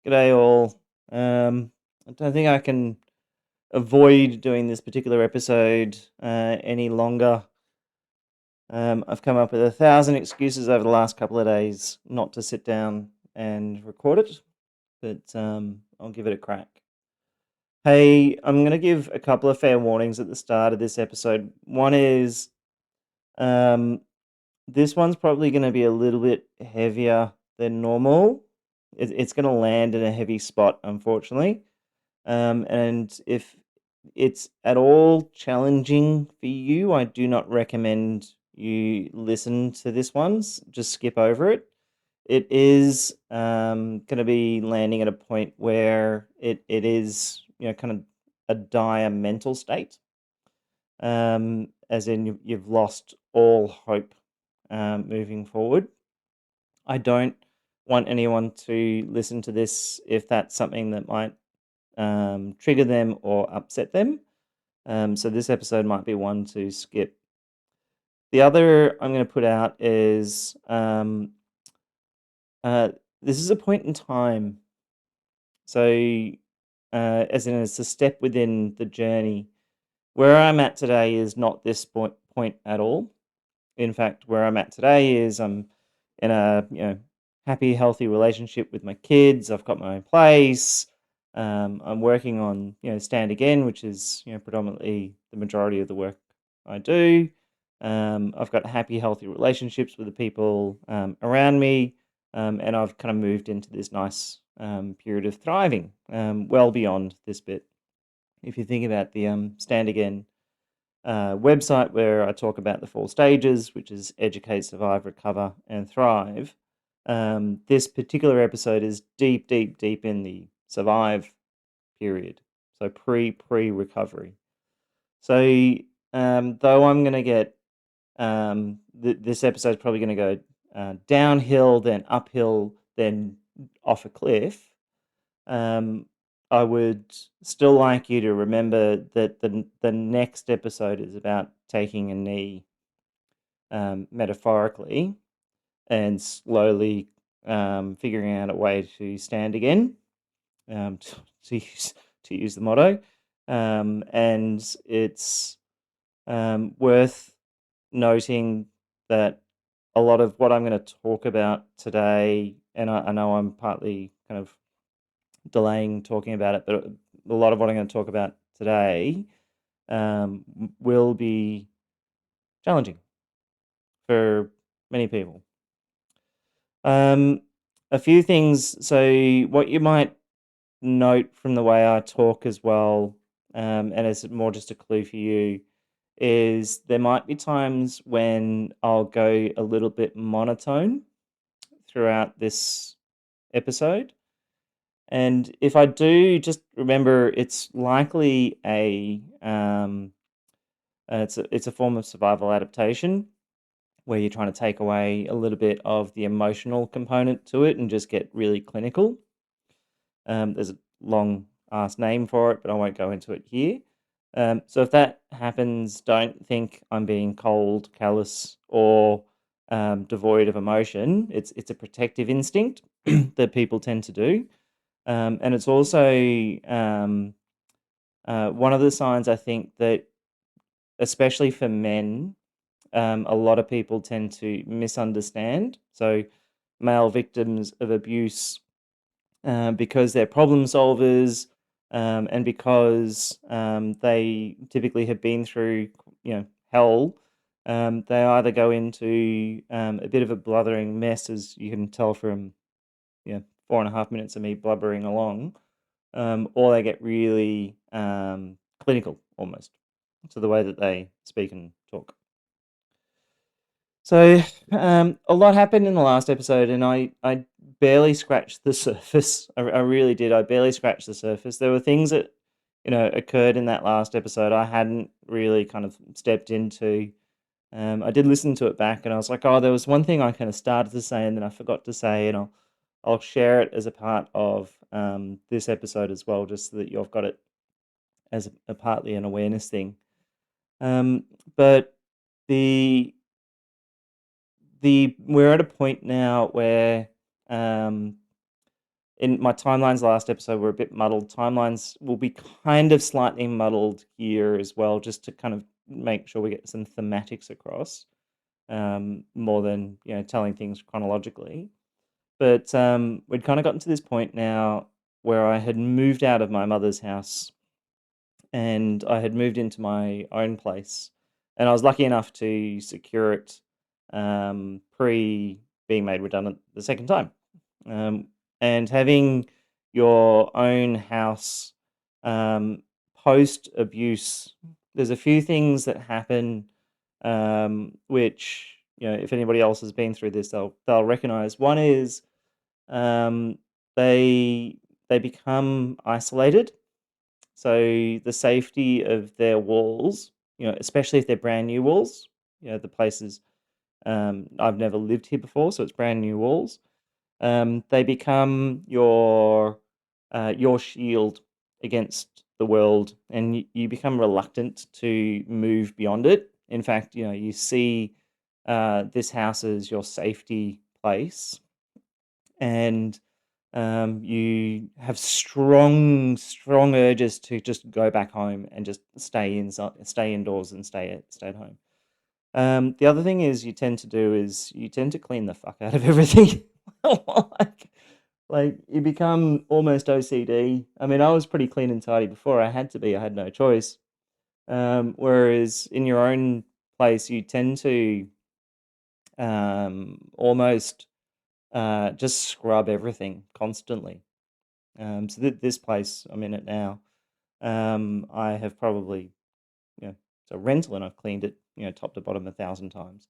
G'day all. I don't think I can avoid doing this particular episode any longer. I've come up with 1,000 excuses over the last couple of days not to sit down and record it, but I'll give it a crack. Hey, I'm going to give a couple of fair warnings at the start of this episode. One is um, this one's probably going to be a little bit heavier than normal. It's going to land in a heavy spot, unfortunately. And if it's at all challenging for you, I do not recommend you listen to this one. Just skip over it. It is going to be landing at a point where it is, kind of a dire mental state, as in you've lost all hope moving forward. I don't want anyone to listen to this if that's something that might trigger them or upset them. So this episode might be one to skip. The other I'm going to put out is uh, this is a point in time. So, as in, it's a step within the journey. Where I'm at today is not this point at all. In fact, where I'm at today is I'm in a happy, healthy relationship with my kids. I've got my own place. I'm working on Stand Again, which is predominantly the majority of the work I do. I've got happy, healthy relationships with the people around me, and I've kind of moved into this nice period of thriving, well beyond this bit. If you think about the Stand Again website where I talk about the 4 stages, which is educate, survive, recover, and thrive. This particular episode is deep, deep, deep in the survive period, so pre recovery. So though I'm going to get this episode is probably going to go downhill, then uphill, then off a cliff. I would still like you to remember that the next episode is about taking a knee, metaphorically, and slowly figuring out a way to stand again, to use the motto. And it's worth noting that a lot of what I'm going to talk about today, and I know I'm partly kind of delaying talking about it, but a lot of what I'm going to talk about today will be challenging for many people. A few things. So, what you might note from the way I talk as well, and it's more just a clue for you, is there might be times when I'll go a little bit monotone throughout this episode. And if I do, just remember it's likely it's a form of survival adaptation where you're trying to take away a little bit of the emotional component to it and just get really clinical. There's a long ass name for it, but I won't go into it here. So if that happens, don't think I'm being cold, callous, or devoid of emotion. It's a protective instinct that people tend to do. And it's also one of the signs I think that, especially for men, a lot of people tend to misunderstand. So, male victims of abuse, because they're problem solvers, and because they typically have been through, hell. They either go into a bit of a blathering mess, as you can tell from 4.5 minutes of me blubbering along, or they get really clinical almost to the way that they speak and talk. So a lot happened in the last episode, and I barely scratched the surface. I really did. I barely scratched the surface. There were things that occurred in that last episode I hadn't really kind of stepped into. I did listen to it back, and I was like, oh, there was one thing I kind of started to say, and then I forgot to say, and I'll share it as a part of this episode as well, just so that you've got it as a partly an awareness thing. But the we're at a point now where in my timelines last episode were a bit muddled. Timelines will be kind of slightly muddled here as well, just to kind of make sure we get some thematics across, more than telling things chronologically. But we'd kind of gotten to this point now where I had moved out of my mother's house and I had moved into my own place, and I was lucky enough to secure it pre being made redundant the second time. Um, and having your own house post abuse, there's a few things that happen, which if anybody else has been through this, they'll recognize. One is um, they they become isolated, so the safety of their walls, especially if they're brand new walls, the places, I've never lived here before, so it's brand new walls. They become your shield against the world, and you become reluctant to move beyond it. In fact, you see this house as your safety place, and you have strong urges to just go back home and just stay inside, stay indoors, and stay at home. The other thing is you tend to clean the fuck out of everything. like, like you become almost OCD. I mean, I was pretty clean and tidy before. I had to be. I had no choice. Whereas in your own place, you tend to almost just scrub everything constantly. So this place I'm in it now, I have probably, it's a rental and I've cleaned it, top to bottom 1,000 times,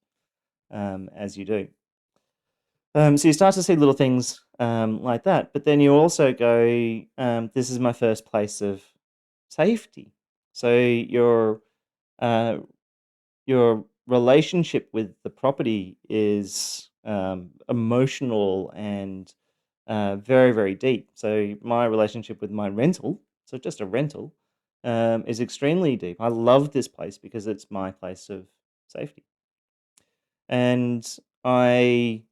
as you do. So you start to see little things like that, but then you also go, this is my first place of safety. So uh, your relationship with the property is emotional and very, very deep. So my relationship with my rental, so just a rental, is extremely deep. I love this place because it's my place of safety. And I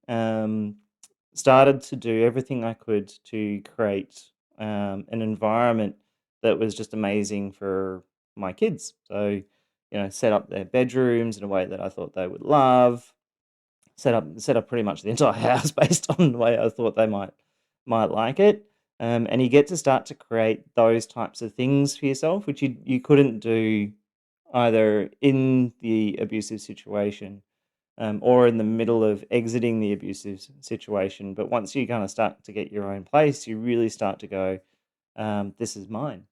started to do everything I could to create an environment that was just amazing for my kids. So, set up their bedrooms in a way that I thought they would love. Set up pretty much the entire house based on the way I thought they might like it. And you get to start to create those types of things for yourself, which you couldn't do either in the abusive situation, or in the middle of exiting the abusive situation. But once you kind of start to get your own place, you really start to go, this is mine.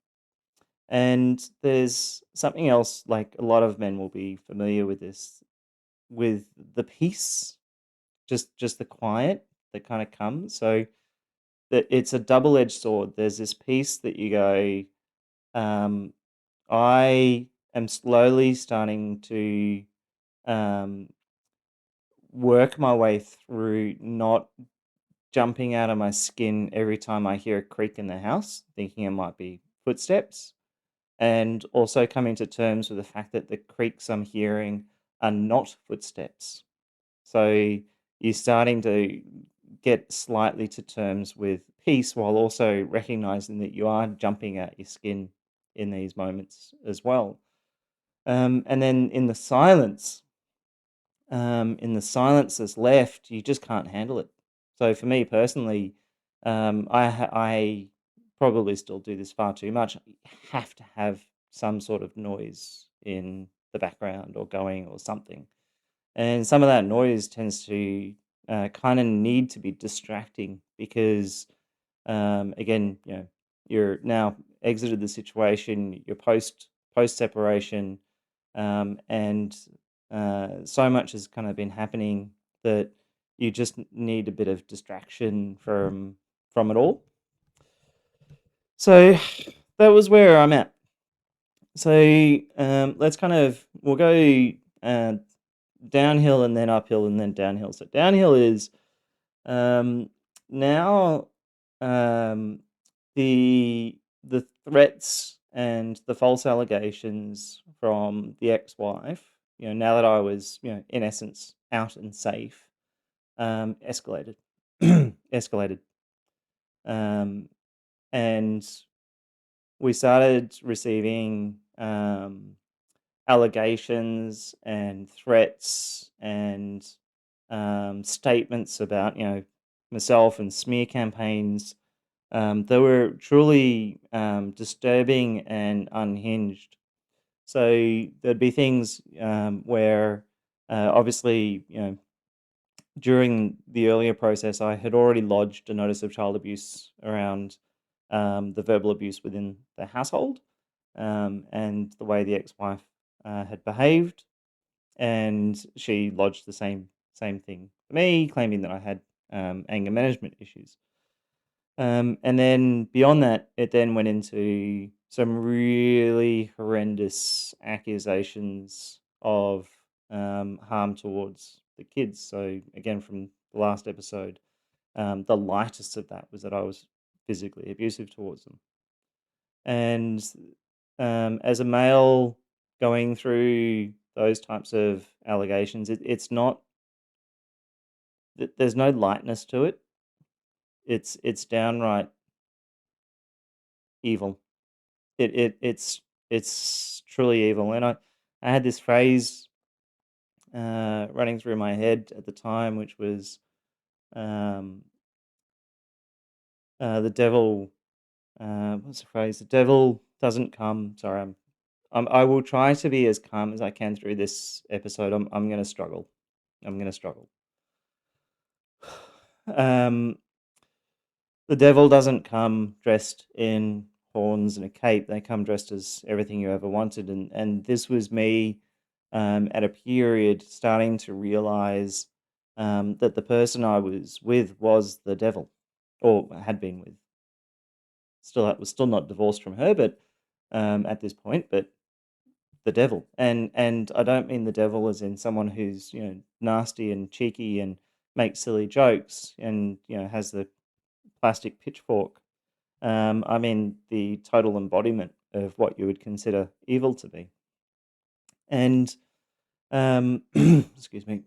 And there's something else, like a lot of men will be familiar with this, with the peace, just the quiet that kind of comes. So that it's a double-edged sword. There's this piece that you go, um, I am slowly starting to um, work my way through not jumping out of my skin every time I hear a creak in the house, thinking it might be footsteps, and also coming to terms with the fact that the creaks I'm hearing are not footsteps. So you're starting to get slightly to terms with peace while also recognizing that you are jumping out your skin in these moments as well. And then in the silence that's left, you just can't handle it. So for me personally, I probably still do this far too much. I have to have some sort of noise in the background or going or something. And some of that noise tends to kind of need to be distracting because, again, you're now exited the situation, you're post separation, and so much has kind of been happening that you just need a bit of distraction from it all. So that was where I'm at. So we'll go uh, downhill and then uphill and then downhill. So downhill is um, now um, the threats and the false allegations from the ex-wife. Now that I was, in essence, out and safe, escalated, escalated. and we started receiving allegations and threats and statements about myself and smear campaigns. They were truly disturbing and unhinged. So there'd be things where obviously during the earlier process I had already lodged a notice of child abuse around the verbal abuse within the household, and the way the ex-wife had behaved, and she lodged the same thing for me, claiming that I had anger management issues. And then beyond that, it then went into some really horrendous accusations of harm towards the kids. So again, from the last episode, the lightest of that was that I was physically abusive towards them. And as a male going through those types of allegations, it's not there's no lightness to it. It's downright evil. It's truly evil. And I had this phrase running through my head at the time, which was um, the devil. What's the phrase? The devil doesn't come. Sorry, I will try to be as calm as I can through this episode. I'm going to struggle. I'm going to struggle. Um, the devil doesn't come dressed in horns and a cape. They come dressed as everything you ever wanted. And this was me at a period starting to realize that the person I was with was the devil, or had been with. Was still not divorced from her, but at this point, but the devil. And I don't mean the devil as in someone who's nasty and cheeky and makes silly jokes and has the plastic pitchfork. I mean the total embodiment of what you would consider evil to be. And excuse me.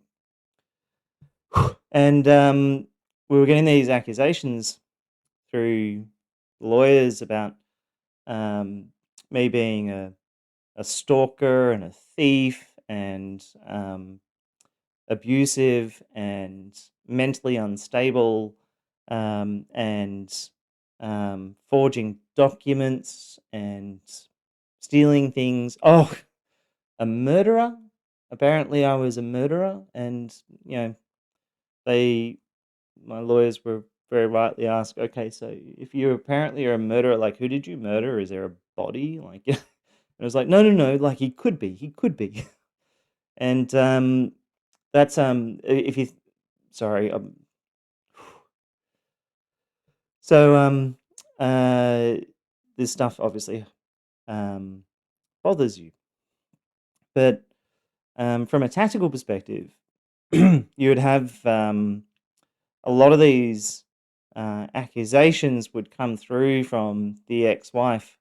And we were getting these accusations through lawyers about me being a stalker and a thief and abusive and mentally unstable, and forging documents and stealing things. Oh, a murderer. Apparently, I was a murderer, and my lawyers were very rightly asked, okay, so if you apparently are a murderer, like who did you murder? Is there a body? Like, and I was like, no, like he could be, and that's if you, sorry, so this stuff obviously um bothers you, but from a tactical perspective, you would have a lot of these accusations would come through from the ex-wife,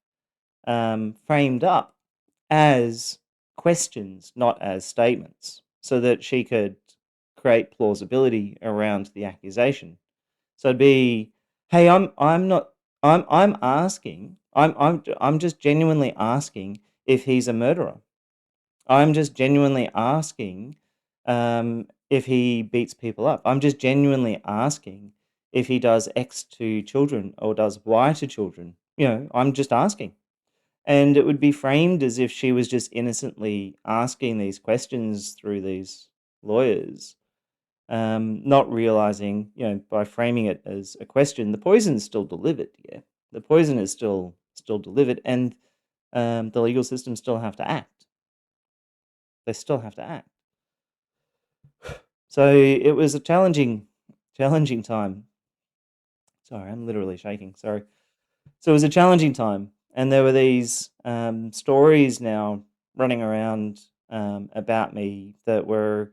framed up as questions, not as statements, so that she could create plausibility around the accusation. So it'd be, "Hey, I'm not I'm asking I'm just genuinely asking if he's a murderer. I'm just genuinely asking if he beats people up. I'm just genuinely asking if he does X to children or does Y to children. I'm just asking." And it would be framed as if she was just innocently asking these questions through these lawyers, not realizing, by framing it as a question, the poison is still delivered. Yeah, the poison is still delivered, and the legal system still have to act. They still have to act. So it was a challenging time. Sorry, I'm literally shaking. Sorry. So it was a challenging time, and there were these stories now running around about me that were,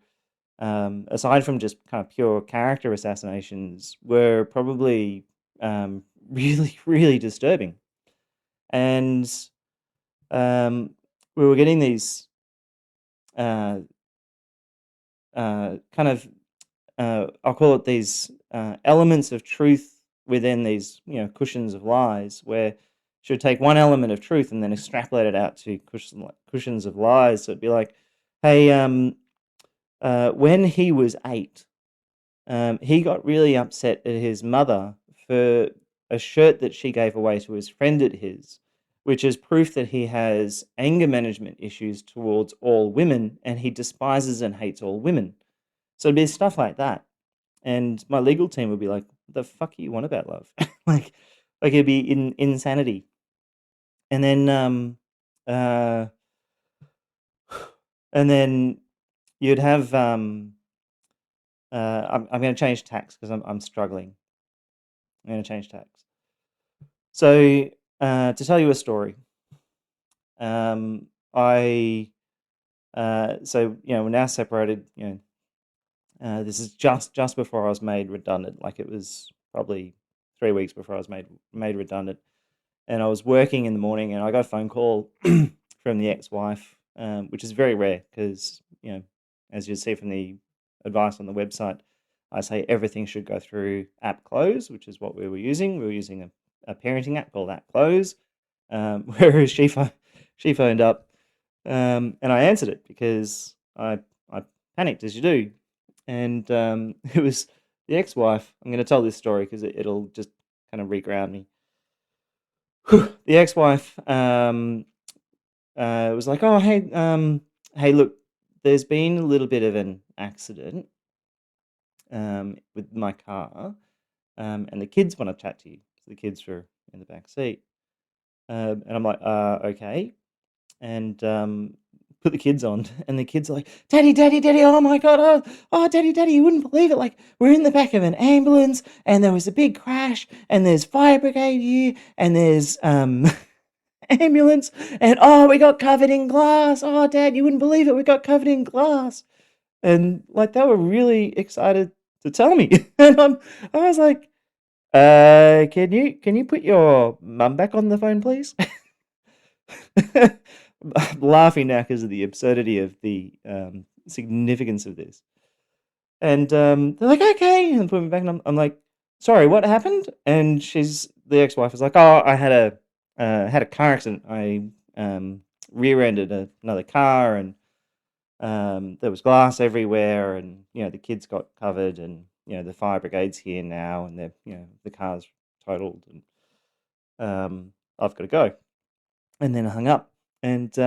aside from just kind of pure character assassinations, were probably really, really disturbing. And we were getting these uh, kind of, I'll call it these elements of truth within these, cushions of lies, where she would take one element of truth and then extrapolate it out to cushions of lies. So it'd be like, hey, when he was 8, he got really upset at his mother for a shirt that she gave away to his friend at his, which is proof that he has anger management issues towards all women, and he despises and hates all women. So it'd be stuff like that. And my legal team would be like, "What the fuck are you on about, love?" like, it'd be insanity. And then, uh, and then you'd have, I'm going to change tax because I'm struggling. I'm going to change tax. So, to tell you a story, I, we're now separated. This is just before I was made redundant. Like, it was probably 3 weeks before I was made redundant, and I was working in the morning, and I got a phone call from the ex-wife, which is very rare because, as you see from the advice on the website, I say everything should go through App Close, which is what we were using. We were using a parenting app called App Close, whereas she phoned up, and I answered it because I panicked, as you do, and it was the ex-wife. I'm going to tell this story because it'll just kind of reground me. The ex-wife was like, "Oh, hey, look, there's been a little bit of an accident with my car, and the kids want to chat to you. So the kids were in the back seat." And I'm like, "Okay." And put the kids on, and the kids are like, "Daddy, Daddy, Daddy, oh my God, oh, Daddy, Daddy, you wouldn't believe it. Like, we're in the back of an ambulance, and there was a big crash, and there's fire brigade here, and there's ambulance, and oh, we got covered in glass. Oh, Dad, you wouldn't believe it. We got covered in glass." And like, they were really excited to tell me, and I was like, can you put your mum back on the phone, please?" I'm laughing now because of the absurdity of the significance of this. And they're like, "Okay," and put me back, and I'm like, "Sorry, what happened?" And the ex-wife is like, "Oh, I had a car accident. I rear-ended another car, and there was glass everywhere, and the kids got covered, and the fire brigade's here now, and the car's totaled, and I've got to go." And then I hung up, and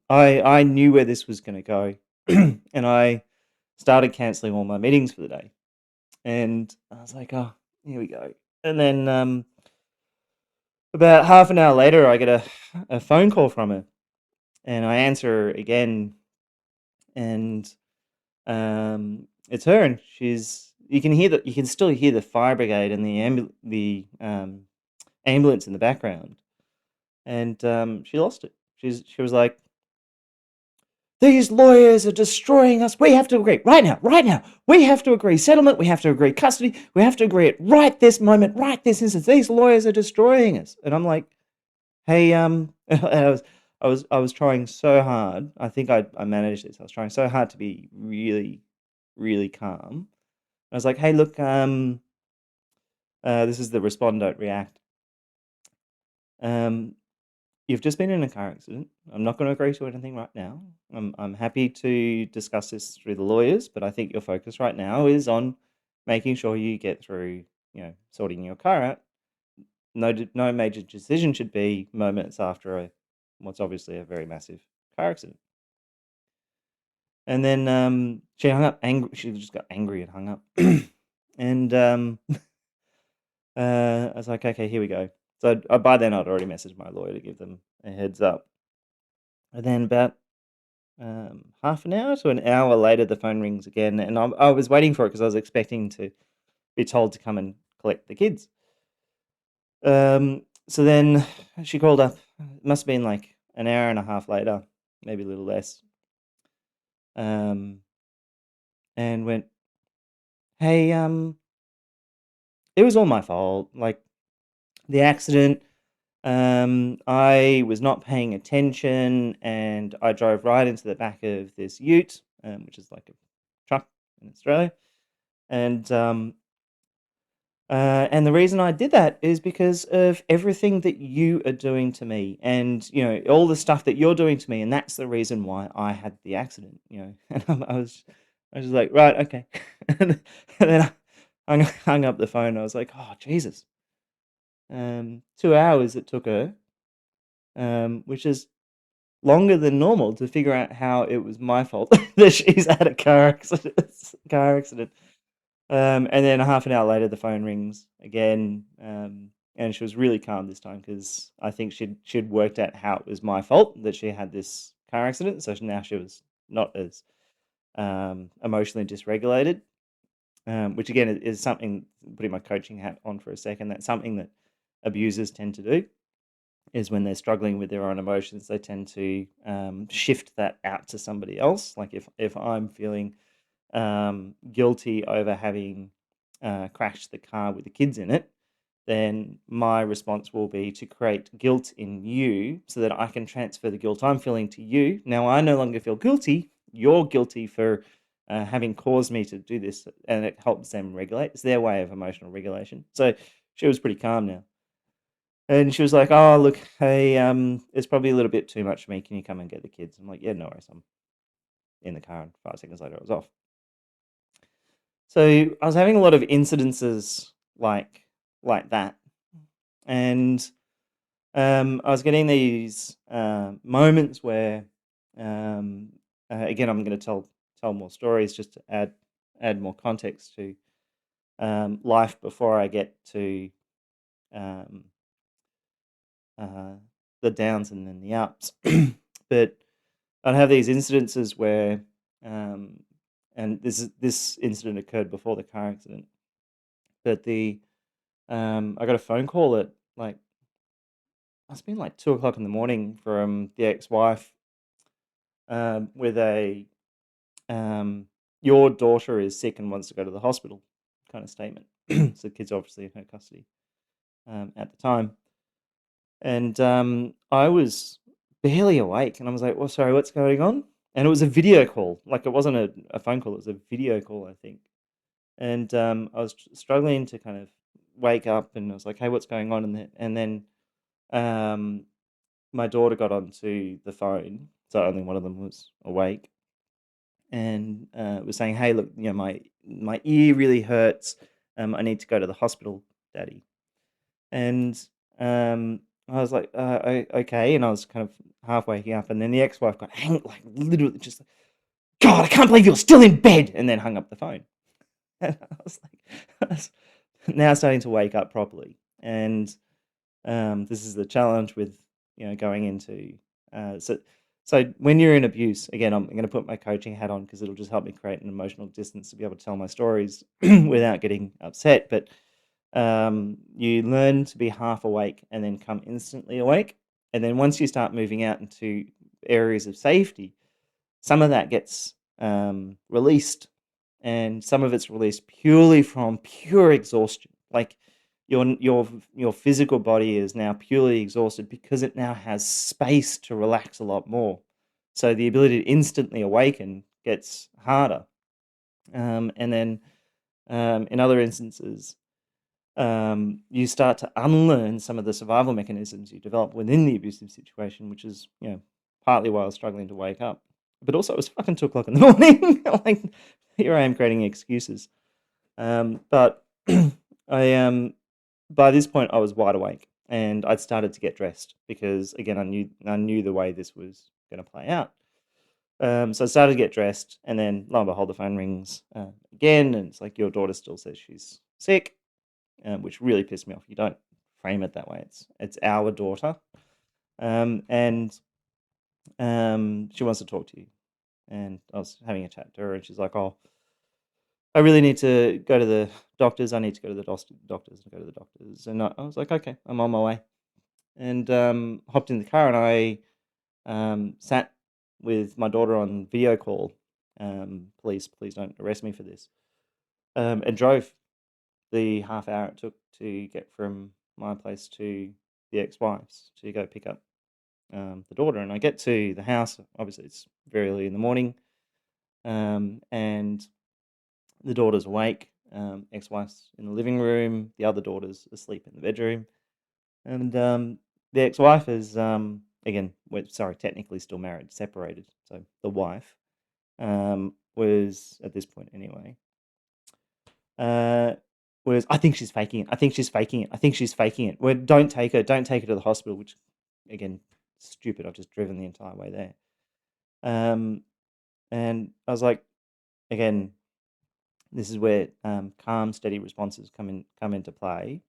I knew where this was going to go, and I started cancelling all my meetings for the day, and I was like, "Oh, here we go." And then about half an hour later, I get a phone call from her, and I answer again, and it's her, and you can still hear the fire brigade and the ambulance in the background, and she lost it. She was like, "These lawyers are destroying us. We have to agree right now, right now. We have to agree settlement. We have to agree custody. We have to agree at right this moment, right this instant. These lawyers are destroying us." And I'm like, "Hey, and I was trying so hard. I think I managed this. I was trying so hard to be really, really calm. I was like, "Hey, look, this is the respond, don't react. Um, you've just been in a car accident. I'm not going to agree to anything right now. I'm happy to discuss this through the lawyers, but I think your focus right now is on making sure you get through, sorting your car out. No major decision should be moments after what's obviously a very massive car accident." And then she hung up angry. She just got angry and hung up. And I was like, "Okay, here we go." So by then I'd already messaged my lawyer to give them a heads up. And then about half an hour to an hour later, the phone rings again, and I was waiting for it because I was expecting to be told to come and collect the kids. So then she called up. It must have been like an hour and a half later, maybe a little less, and went, "Hey, it was all my fault. Like, the accident. I was not paying attention, and I drove right into the back of this ute, which is like a truck in Australia, and And the reason I did that is because of everything that you are doing to me, and all the stuff that you're doing to me, and that's the reason why I had the accident. And I was just like, right, okay, and then I hung up the phone. And I was like, oh Jesus, 2 hours it took her, which is longer than normal to figure out how it was my fault that she's had a car accident. And then half an hour later, the phone rings again, and she was really calm this time because I think she'd worked out how it was my fault that she had this car accident. So now she was not as emotionally dysregulated, which again is something. Putting my coaching hat on for a second, that's something that abusers tend to do. Is when they're struggling with their own emotions, they tend to shift that out to somebody else. Like if I'm feeling guilty over having crashed the car with the kids in it, then my response will be to create guilt in you so that I can transfer the guilt I'm feeling to you. Now I no longer feel guilty. You're guilty for having caused me to do this, and it helps them regulate. It's their way of emotional regulation. So she was pretty calm now. And she was like, "Oh, look, hey, it's probably a little bit too much for me. Can you come and get the kids?" I'm like, "Yeah, no worries." I'm in the car, and 5 seconds later, I was off. So I was having a lot of incidences like that, and I was getting these moments where, um, again, I'm going to tell more stories just to add more context to life before I get to um, uh, the downs and then the ups. But I'd have these incidences where, um, and this incident occurred before the car accident, but I got a phone call at like must have been like 2 o'clock in the morning from the ex-wife, with a your daughter is sick and wants to go to the hospital kind of statement. So the kid's obviously in her custody at the time, and I was barely awake, and I was like, "Well, sorry, what's going on?" And it was a video call, like it wasn't a phone call; it was a video call, I think. And I was struggling to kind of wake up, and I was like, "Hey, what's going on?" And then um, my daughter got onto the phone, so only one of them was awake, and was saying, "Hey, look, my ear really hurts. I need to go to the hospital, Daddy." And I was like, okay," and I was kind of half waking up, and then the ex-wife got like literally just like, "God, I can't believe you're still in bed," and then hung up the phone. And I was like, I was now starting to wake up properly, and this is the challenge with going into so when you're in abuse. Again, I'm going to put my coaching hat on because it'll just help me create an emotional distance to be able to tell my stories without getting upset. But you learn to be half awake and then come instantly awake, and then once you start moving out into areas of safety, some of that gets released, and some of it's released purely from pure exhaustion. Like your physical body is now purely exhausted because it now has space to relax a lot more. So the ability to instantly awaken gets harder. And then in other instances, you start to unlearn some of the survival mechanisms you develop within the abusive situation, which is partly why I was struggling to wake up. But also, it was fucking 2 o'clock in the morning. Like, here I am creating excuses. But I by this point I was wide awake, and I'd started to get dressed because again I knew the way this was going to play out. So I started to get dressed, and then lo and behold, the phone rings again, and it's like, "Your daughter still says she's sick," which really pissed me off. You don't frame it that way. It's our daughter, and she wants to talk to you. And I was having a chat to her, and she's like, "Oh, I really need to go to the doctors. I need to go to the doctors and go to the doctors." And I was like, "Okay, I'm on my way." And hopped in the car, and I sat with my daughter on video call. Please don't arrest me for this. And drove the half hour it took to get from my place to the ex-wife's to go pick up the daughter. And I get to the house. Obviously, it's very early in the morning, and the daughter's awake. Ex-wife's in the living room, the other daughter's asleep in the bedroom, and the ex-wife is again, we're sorry, technically still married, separated. So the wife was at this point anyway. Uh, was I think she's faking it. I think she's faking it. I think she's faking it. Well, don't take her. Don't take her to the hospital. Which, again, stupid. I've just driven the entire way there. And I was like, again, this is where calm, steady responses come into play.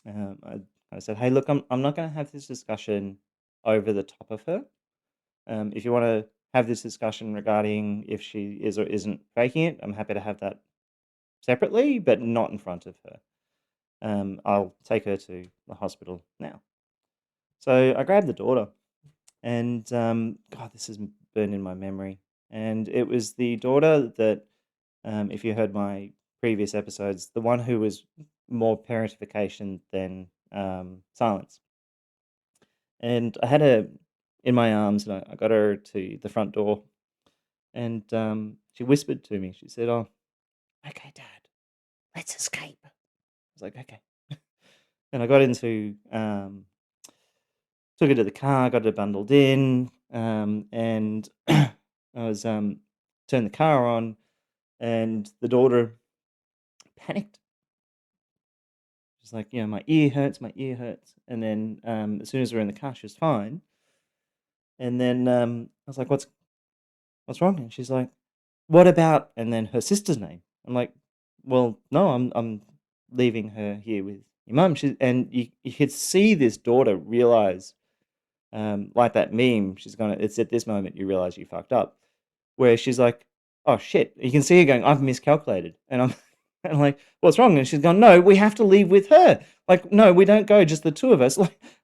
I said, hey, look, I'm not going to have this discussion over the top of her. If you want to have this discussion regarding if she is or isn't faking it, I'm happy to have that separately, but not in front of her. I'll take her to the hospital now. So I grabbed the daughter, and God, this is burned in my memory. And it was the daughter that, if you heard my previous episodes, the one who was more parentification than silence. And I had her in my arms, and I got her to the front door, and she whispered to me. She said, "Oh, okay, Dad, let's escape." I was like, "Okay." And I got into, took her to the car, got her bundled in, and I was turned the car on, and the daughter panicked. She's like, my ear hurts, my ear hurts. And then as soon as we were in the car, she was fine. And then I was like, what's wrong? And she's like, what about? And then her sister's name. I'm like, well, no, I'm leaving her here with your mum. And you could see this daughter realize, like that meme, it's at this moment you realize you fucked up, where she's like, oh shit. You can see her going, I've miscalculated. And I'm and like, what's wrong? And she's gone, no, we have to leave with her. Like, no, we don't go, just the two of us.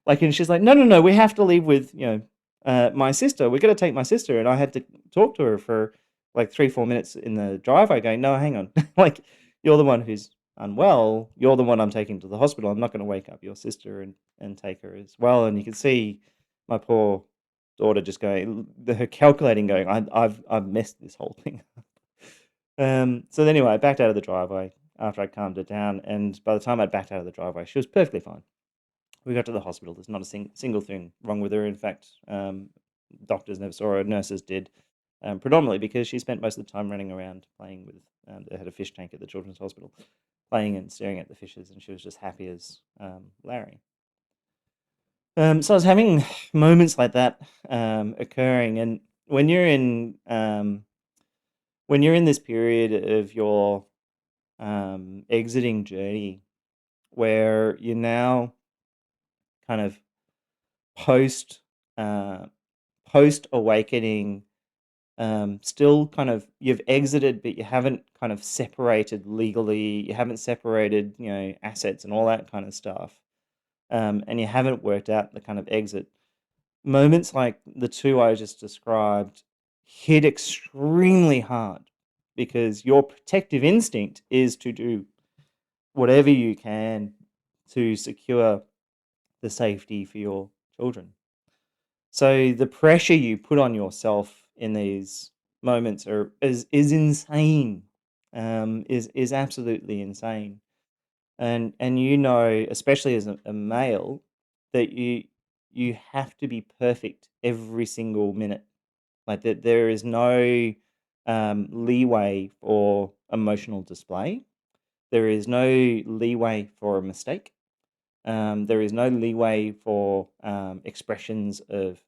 And she's like, no, we have to leave with, my sister. We're going to take my sister. And I had to talk to her for like 3-4 minutes in the driveway going, no, hang on. Like, you're the one who's unwell. You're the one I'm taking to the hospital. I'm not going to wake up your sister and take her as well. And you can see my poor daughter just going, her calculating going, I've messed this whole thing up. So anyway, I backed out of the driveway after I calmed her down, and by the time I backed out of the driveway, she was perfectly fine. We got to the hospital. There's not a single thing wrong with her. In fact, doctors never saw her. Nurses did, predominantly because she spent most of the time running around playing with. They had a fish tank at the children's hospital, playing and staring at the fishes, and she was just happy as Larry. So I was having moments like that occurring, and when you're in this period of your exiting journey, where you're now kind of post post awakening, still kind of you've exited, but you haven't kind of separated legally. You haven't separated, assets and all that kind of stuff, and you haven't worked out the kind of exit. Moments like the two I just described hit extremely hard because your protective instinct is to do whatever you can to secure the safety for your children. So the pressure you put on yourself in these moments is insane. Is absolutely insane. And especially as a male, that you have to be perfect every single minute. Like that, there is no leeway for emotional display. There is no leeway for a mistake. There is no leeway for expressions of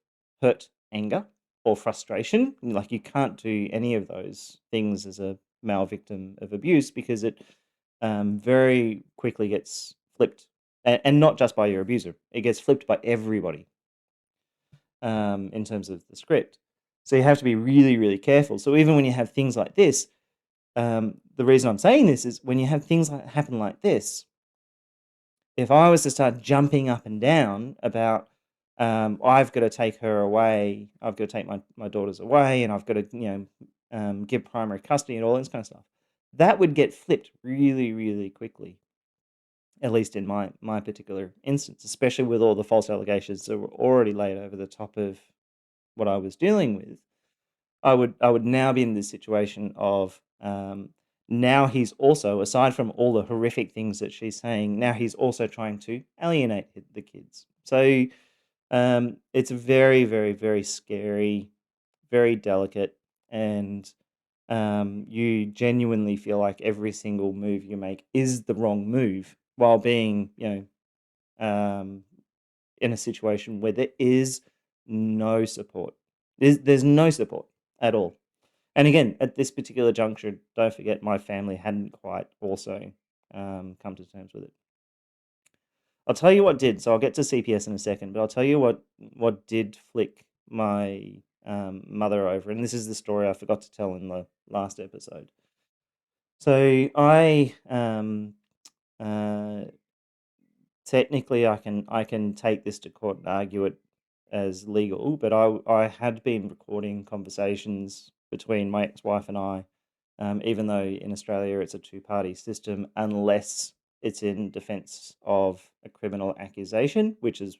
hurt, anger, or frustration. Like you can't do any of those things as a male victim of abuse because it very quickly gets flipped, and not just by your abuser. It gets flipped by everybody in terms of the script. So you have to be really, really careful. So even when you have things like this, the reason I'm saying this is when you have things happen like this, if I was to start jumping up and down about, I've got to take her away, I've got to take my daughters away, and I've got to, give primary custody and all this kind of stuff, that would get flipped really, really quickly. At least in my particular instance, especially with all the false allegations that were already laid over the top of what I was dealing with, I would now be in this situation of now he's also, aside from all the horrific things that she's saying, now he's also trying to alienate the kids. So it's very, very, very scary, very delicate, and you genuinely feel like every single move you make is the wrong move while being, in a situation where there is no support. There's no support at all. And again, at this particular juncture, don't forget my family hadn't quite also come to terms with it. I'll tell you what did. So I'll get to CPS in a second, but I'll tell you what did flick my mother over, and this is the story I forgot to tell in the last episode. So I uh, technically I can take this to court and argue it as legal, but I had been recording conversations between my ex-wife and I, even though in Australia it's a two-party system, unless it's in defence of a criminal accusation, which is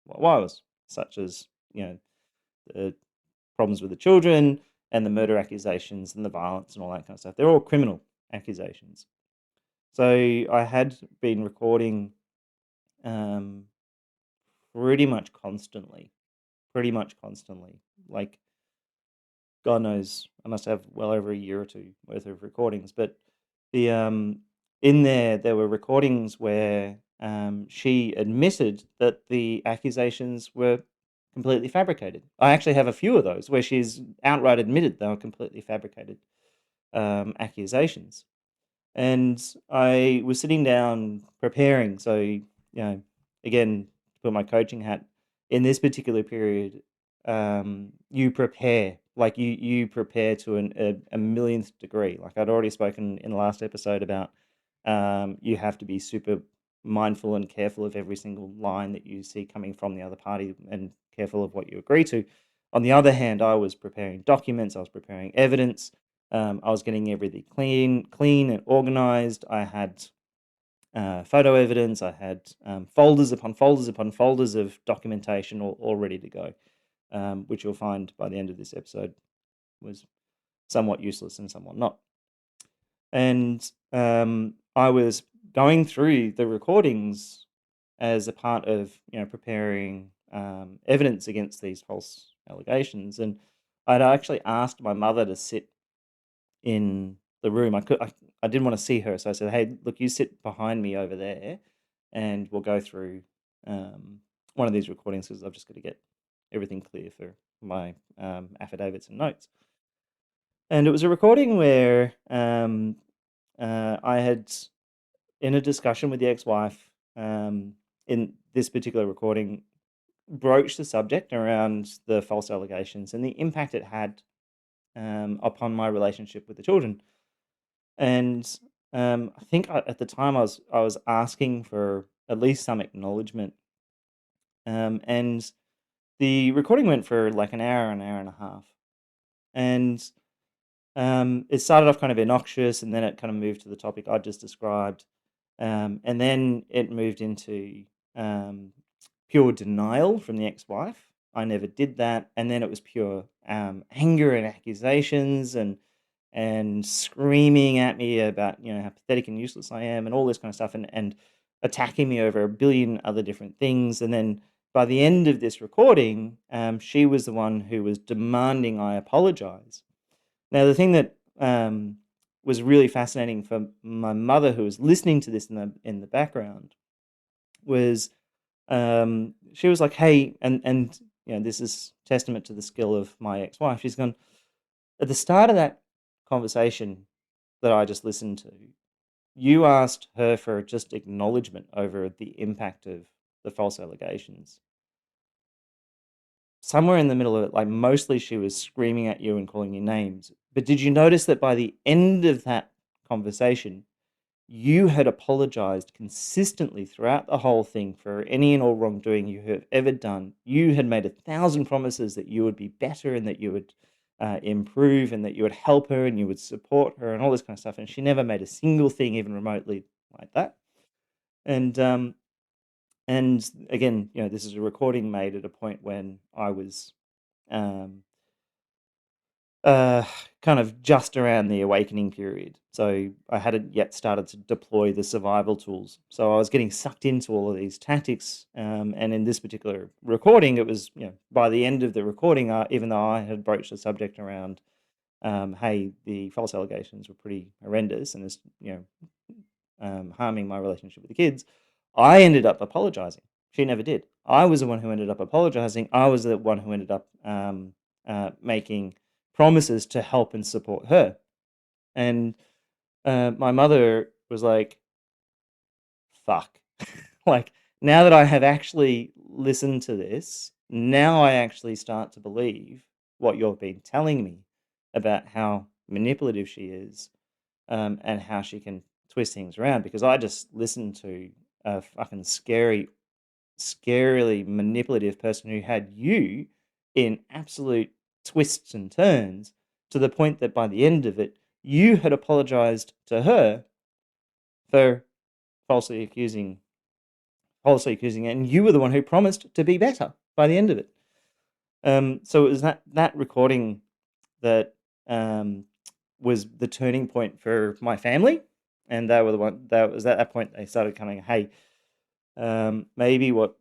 what was, such as the problems with the children and the murder accusations and the violence and all that kind of stuff. They're all criminal accusations. So I had been recording um, pretty much constantly. Like, God knows, I must have well over a year or two worth of recordings. But the in there were recordings where she admitted that the accusations were completely fabricated. I actually have a few of those where she's outright admitted they were completely fabricated accusations. And I was sitting down preparing. So, again, to put my coaching hat, in this particular period, you prepare, like you prepare to a millionth degree. Like I'd already spoken in the last episode about, you have to be super mindful and careful of every single line that you see coming from the other party and careful of what you agree to. On the other hand, I was preparing documents, I was preparing evidence, I was getting everything clean and organized. I had photo evidence. I had folders upon folders upon folders of documentation all ready to go, which you'll find by the end of this episode was somewhat useless and somewhat not. And I was going through the recordings as a part of preparing evidence against these false allegations, and I'd actually asked my mother to sit in the room. I didn't want to see her, so I said, "Hey, look, you sit behind me over there, and we'll go through one of these recordings because I've just got to get everything clear for my affidavits and notes." And it was a recording where I had, in a discussion with the ex-wife, in this particular recording, broached the subject around the false allegations and the impact it had upon my relationship with the children. And I think at the time I was asking for at least some acknowledgement. And the recording went for like an hour and a half. And it started off kind of innocuous, and then it kind of moved to the topic I just described. And then it moved into pure denial from the ex-wife. I never did that. And then it was pure anger and accusations and screaming at me about how pathetic and useless I am and all this kind of stuff, and attacking me over a billion other different things. And then by the end of this recording, she was the one who was demanding I apologize. Now, the thing that was really fascinating for my mother, who was listening to this in the background, was she was like, "Hey," and this is testament to the skill of my ex-wife. She's gone, at the start of that conversation that I just listened to, you asked her for just acknowledgement over the impact of the false allegations. Somewhere in the middle of it, like mostly she was screaming at you and calling you names. But did you notice that by the end of that conversation, you had apologized consistently throughout the whole thing for any and all wrongdoing you have ever done? You had made 1,000 promises that you would be better and that you would improve and that you would help her and you would support her and all this kind of stuff. And she never made a single thing even remotely like that. And again, this is a recording made at a point when I was uh, kind of just around the awakening period. So I hadn't yet started to deploy the survival tools. So I was getting sucked into all of these tactics. And in this particular recording, it was, by the end of the recording, even though I had broached the subject around, hey, the false allegations were pretty horrendous and it's, harming my relationship with the kids, I ended up apologizing. She never did. I was the one who ended up apologizing. I was the one who ended up making promises to help and support her. And my mother was like, fuck. Like, now that I have actually listened to this, now I actually start to believe what you've been telling me about how manipulative she is, and how she can twist things around, because I just listened to a fucking scarily manipulative person who had you in absolute twists and turns, to the point that by the end of it, you had apologized to her for falsely accusing her, and you were the one who promised to be better by the end of it. So it was that recording that was the turning point for my family, and they were the one that was at that point they started coming, hey, maybe what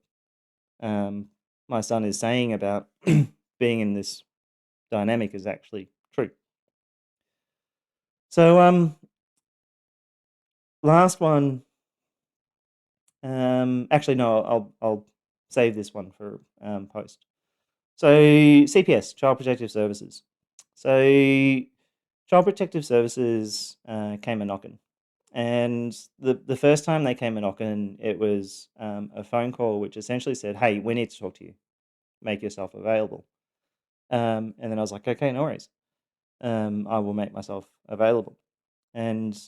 my son is saying about being in this dynamic is actually true. So last one. Actually, no, I'll save this one for post. So CPS, Child Protective Services. So Child Protective Services came a knocking, and the first time they came a knocking, it was a phone call which essentially said, "Hey, we need to talk to you. Make yourself available." And then I was like, "Okay, no worries. I will make myself available." And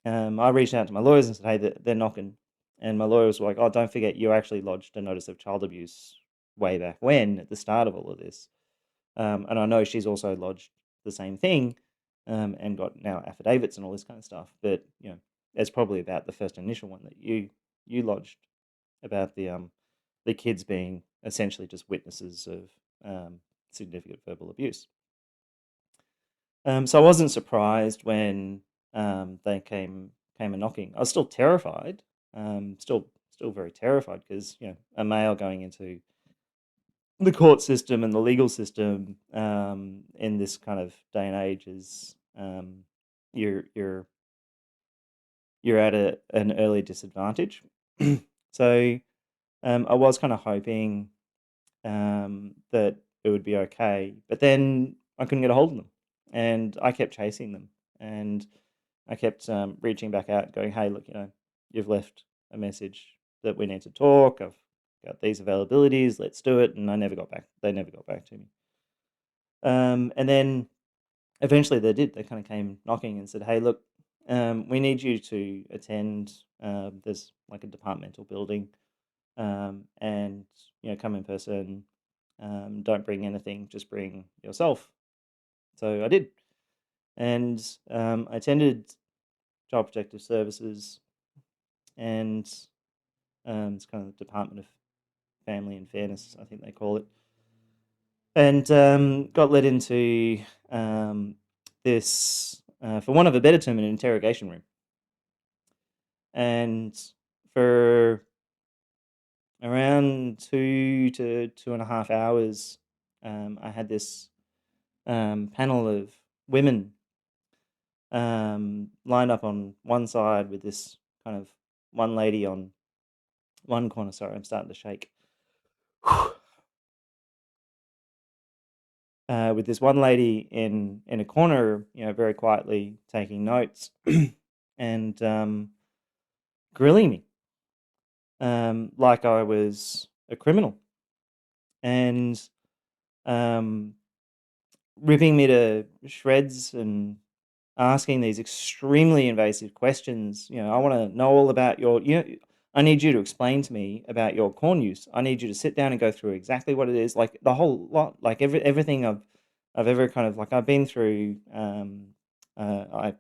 I reached out to my lawyers and said, "Hey, they're knocking." And my lawyer was like, "Oh, don't forget, you actually lodged a notice of child abuse way back when, at the start of all of this." And I know she's also lodged the same thing, and got now affidavits and all this kind of stuff. But it's probably about the first initial one that you lodged about the kids being essentially just witnesses of significant verbal abuse. So I wasn't surprised when they came a knocking. I was still terrified, still very terrified, because a male going into the court system and the legal system in this kind of day and age is, you're at an early disadvantage. So I was kind of hoping that it would be okay, but then I couldn't get a hold of them, and I kept chasing them, and I kept reaching back out, going, "Hey, look, you've left a message that we need to talk. I've got these availabilities. Let's do it." And I never got back. They never got back to me. And then eventually they did. They kind of came knocking and said, "Hey, look, we need you to attend. There's like a departmental building, and come in person. Don't bring anything. Just bring yourself." So I did, and I attended Child Protective Services, and it's kind of the Department of Family and Fairness, I think they call it, and got led into this, for want of a better term, an interrogation room. And for around 2 to 2.5 hours, I had this panel of women lined up on one side, with this kind of one lady on one corner. Sorry, I'm starting to shake. With this one lady in a corner, very quietly taking notes, and grilling me, like I was a criminal, and um, ripping me to shreds, and asking these extremely invasive questions. I want to know all about your, I need you to explain to me about your corn use. I need you to sit down and go through exactly what it is, like the whole lot, like everything I've ever kind of, like, I've been through. I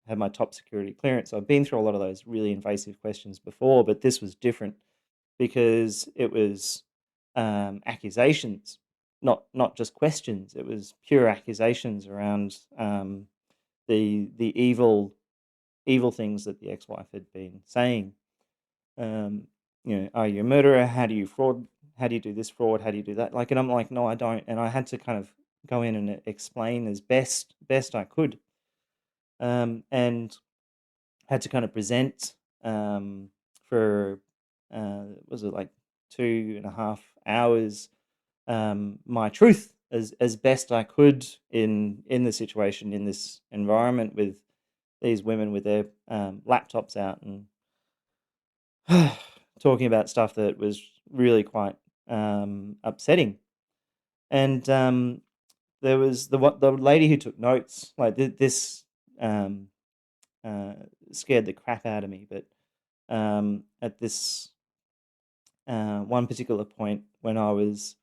have my top security clearance, so I've been through a lot of those really invasive questions before, but this was different because it was accusations, not just questions. It was pure accusations around the evil things that the ex-wife had been saying. Are you a murderer? How do you fraud? How do you do this fraud? How do you do that? Like, and I'm like, no, I don't. And I had to kind of go in and explain as best I could, and had to kind of present for was it like 2.5 hours, my truth as best I could in the situation, in this environment, with these women with their laptops out and talking about stuff that was really quite upsetting. And there was the lady who took notes. Like this um, uh, scared the crap out of me. But at this one particular point, when I was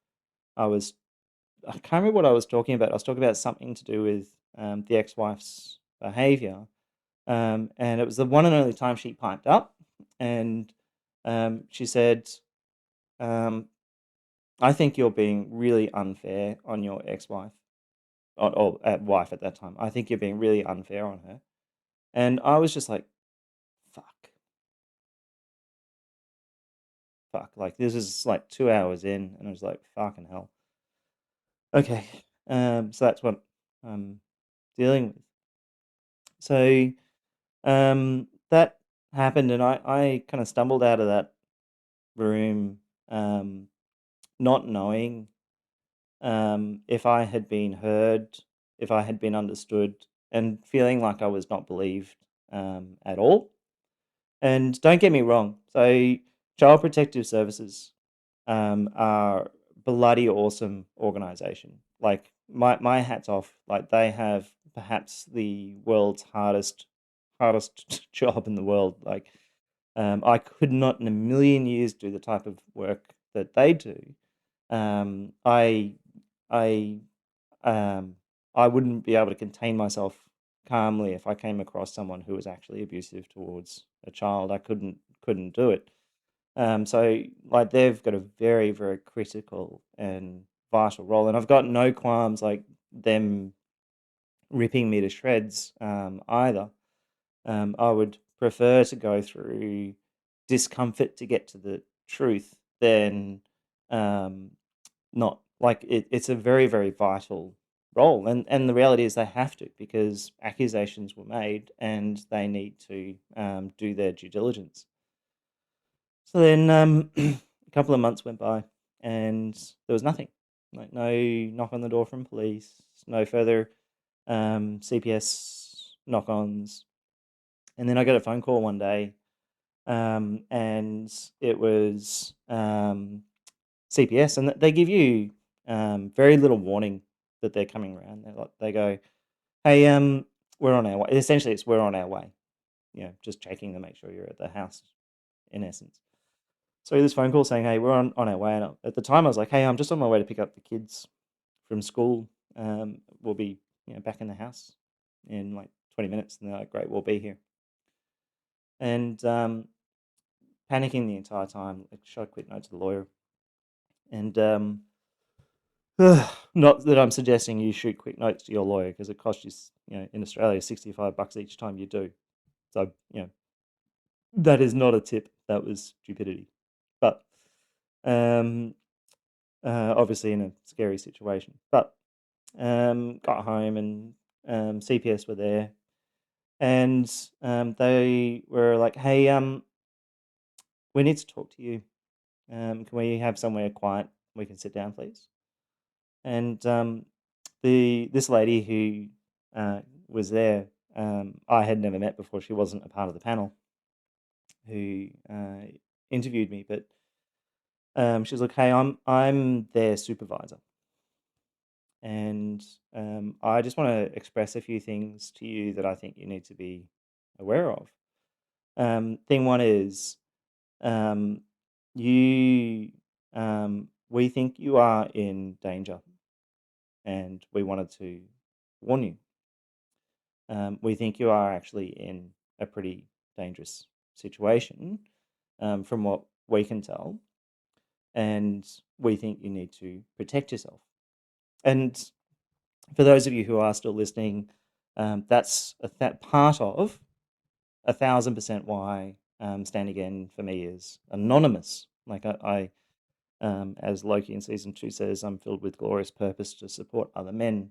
I can't remember what I was talking about. I was talking about something to do with the ex-wife's behaviour, and it was the one and only time she piped up, and she said, um, "I think you're being really unfair on your ex-wife, or wife at that time. I think you're being really unfair on her." And I was just like, "Fuck, fuck!" Like this is like 2 hours in, and I was like, "Fucking hell." Okay, so that's what I'm dealing with. So that happened, and I kind of stumbled out of that room, not knowing if I had been heard, if I had been understood, and feeling like I was not believed at all. And don't get me wrong, so Child Protective Services are bloody awesome organization. Like my hats off. Like they have perhaps the world's hardest job in the world. Like I could not in a million years do the type of work that they do. Um, I I um, I wouldn't be able to contain myself calmly if I came across someone who was actually abusive towards a child. I couldn't do it. So like they've got a very, very critical and vital role, and I've got no qualms like them ripping me to shreds either. I would prefer to go through discomfort to get to the truth than um, not. Like it's a very, very vital role, and the reality is they have to, because accusations were made and they need to do their due diligence. So then a couple of months went by and there was nothing. Like no knock on the door from police, no further CPS knock-ons. And then I got a phone call one day, and it was CPS, and they give you very little warning that they're coming around. They go, "Hey, we're on our way." Essentially, it's we're on our way. Just checking to make sure you're at the house, in essence. So this phone call saying, "Hey, we're on our way." And at the time, I was like, "Hey, I'm just on my way to pick up the kids from school. We'll be back in the house in like 20 minutes." And they're like, "Great, we'll be here." And panicking the entire time, I shot a quick note to the lawyer. And not that I'm suggesting you shoot quick notes to your lawyer, because it costs you, in Australia, $65 each time you do. So, that is not a tip. That was stupidity. But um, obviously in a scary situation. But got home and CPS were there, and they were like, "Hey, we need to talk to you. Can we have somewhere quiet we can sit down, please?" And this lady who was there, I had never met before. She wasn't a part of the panel who interviewed me, but she was like, "Hey, I'm their supervisor, and I just want to express a few things to you that I think you need to be aware of. Thing one is, um, you we think you are in danger, and we wanted to warn you. We think you are actually in a pretty dangerous situation, from what we can tell, and we think you need to protect yourself. And for those of you who are still listening, that's that part of 1,000% why Stand Again for me is anonymous. Like as Loki in season 2 says, I'm filled with glorious purpose to support other men,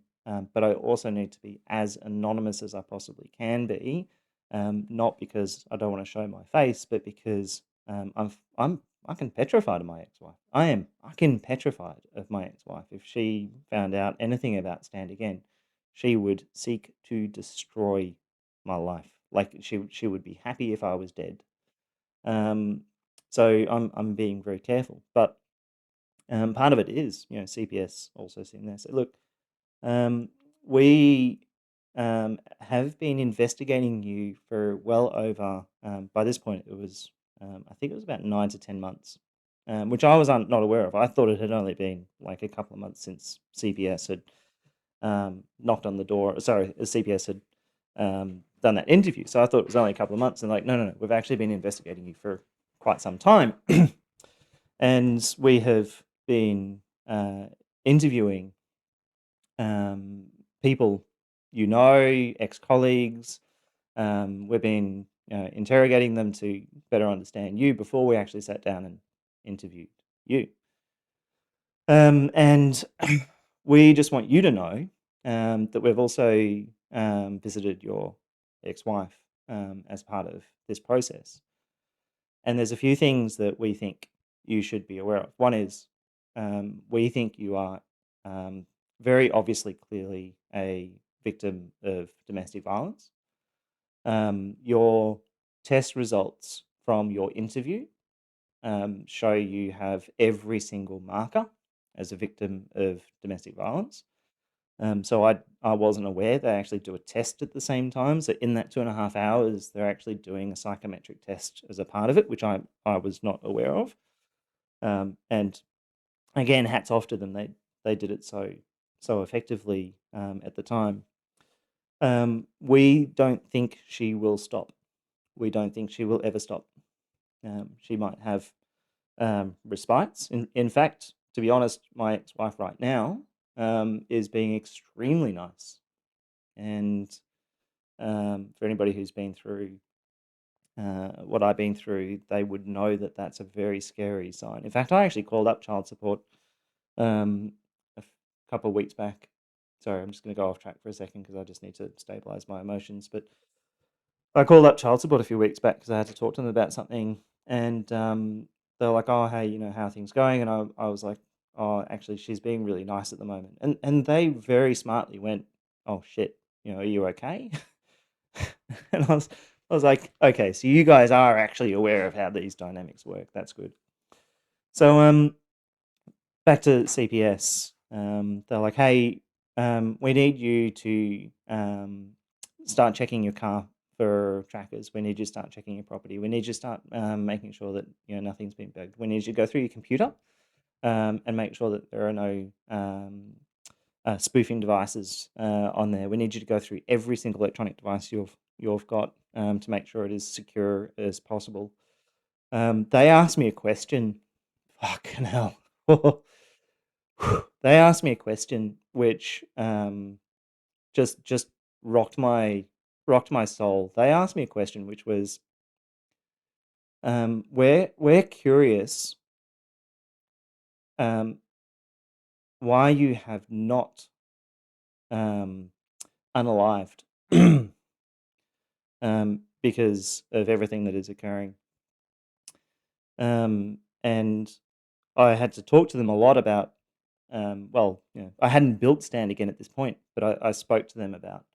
but I also need to be as anonymous as I possibly can be, not because I don't want to show my face, but because I'm fucking petrified of my ex-wife. I am fucking petrified of my ex-wife. If she found out anything about Stand Again, she would seek to destroy my life. Like she would be happy if I was dead. Um, so I'm being very careful, but part of it is, CPS also sitting there. So look, um, we have been investigating you for well over, by this point, it was, I think it was about 9 to 10 months, which I was not aware of. I thought it had only been like a couple of months since CPS had knocked on the door. Sorry, CPS had done that interview. So I thought it was only a couple of months. And like, no, we've actually been investigating you for quite some time. And we have been interviewing people ex-colleagues. We've been interrogating them to better understand you before we actually sat down and interviewed you. And we just want you to know that we've also visited your ex-wife as part of this process. And there's a few things that we think you should be aware of. One is we think you are very obviously, clearly a victim of domestic violence. Your test results from your interview show you have every single marker as a victim of domestic violence. So I wasn't aware they actually do a test at the same time. So in that 2.5 hours, they're actually doing a psychometric test as a part of it, which I was not aware of. And again, hats off to them. They did it so effectively at the time. We don't think she will stop. We don't think she will ever stop. She might have respites. In fact, to be honest, my ex-wife right now is being extremely nice. And for anybody who's been through what I've been through, they would know that that's a very scary sign. In fact, I actually called up child support a couple of weeks back. Sorry, I'm just going to go off track for a second because I just need to stabilize my emotions. But I called up child support a few weeks back because I had to talk to them about something, and they're like, "Oh, hey, how are things going?" And I was like, "Oh, actually, she's being really nice at the moment." And they very smartly went, "Oh shit, are you okay?" And I was like, "Okay, so you guys are actually aware of how these dynamics work. That's good." So back to CPS. They're like, "Hey, we need you to start checking your car for trackers. We need you to start checking your property. We need you to start making sure that nothing's been bugged. We need you to go through your computer and make sure that there are no spoofing devices on there. We need you to go through every single electronic device you've got to make sure it is secure as possible." They asked me a question. Fucking hell. They asked me a question which just rocked my soul. They asked me a question which was, we're curious why you have not unalived because of everything that is occurring. And I had to talk to them a lot about, I hadn't built Stand Again at this point, but I spoke to them about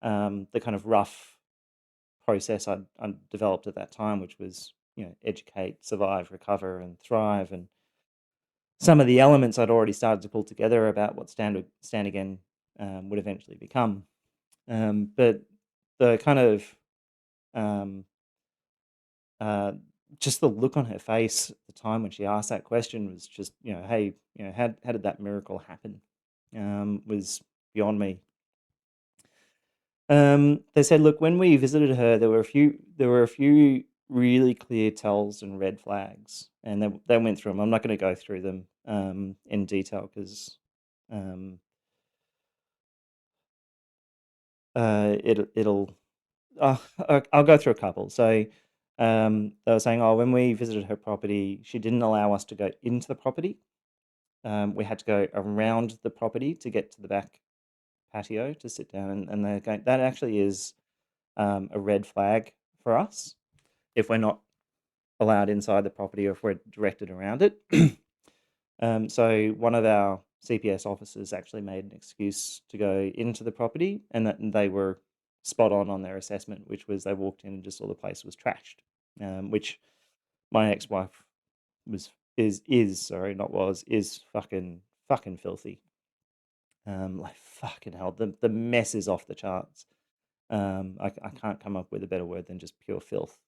the kind of rough process I'd developed at that time, which was, educate, survive, recover, and thrive. And some of the elements I'd already started to pull together about what Stand Again would eventually become. But the kind of just the look on her face at the time when she asked that question was just, hey, how did that miracle happen? Was beyond me. They said, look, when we visited her, there were a few really clear tells and red flags, and they went through them. I'm not going to go through them in detail because it'll I'll go through a couple. So they were saying, oh, when we visited her property, she didn't allow us to go into the property. We had to go around the property to get to the back patio to sit down, and they're going, that actually is a red flag for us if we're not allowed inside the property or if we're directed around it. So one of our CPS officers actually made an excuse to go into the property, and that they were spot on their assessment, which was they walked in and just saw the place was trashed, which my ex-wife is fucking filthy. Like fucking hell, the mess is off the charts. I can't come up with a better word than just pure filth.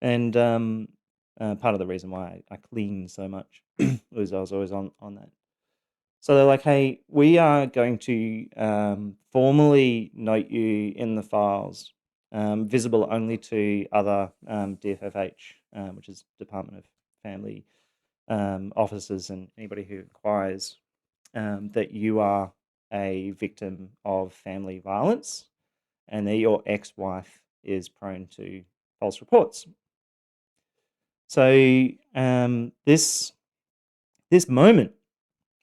And part of the reason why I clean so much was I was always on that. So they're like, hey, we are going to formally note you in the files, visible only to other DFFH, which is Department of Family officers and anybody who inquires, that you are a victim of family violence and that your ex-wife is prone to false reports. So this moment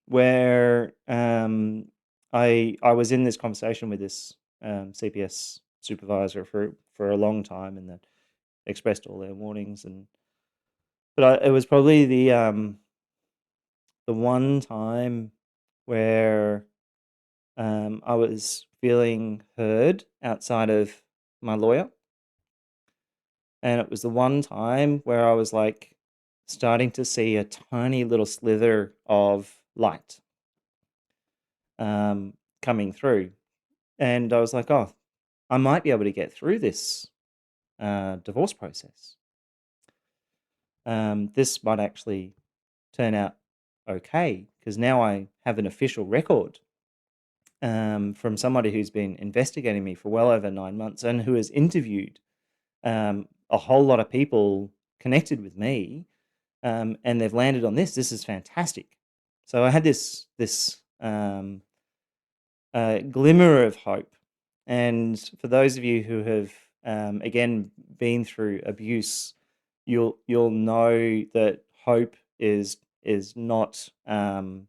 where I was in this conversation with this CPS supervisor for a long time, and that expressed all their warnings, but it was probably the one time where I was feeling heard outside of my lawyer. And it was the one time where I was like starting to see a tiny little slither of light coming through. And I was like, oh, I might be able to get through this divorce process. This might actually turn out okay, because now I have an official record from somebody who's been investigating me for well over 9 months and who has interviewed a whole lot of people connected with me, and they've landed on this. This is fantastic. So I had this glimmer of hope. And for those of you who have again been through abuse, you'll know that hope is not elative.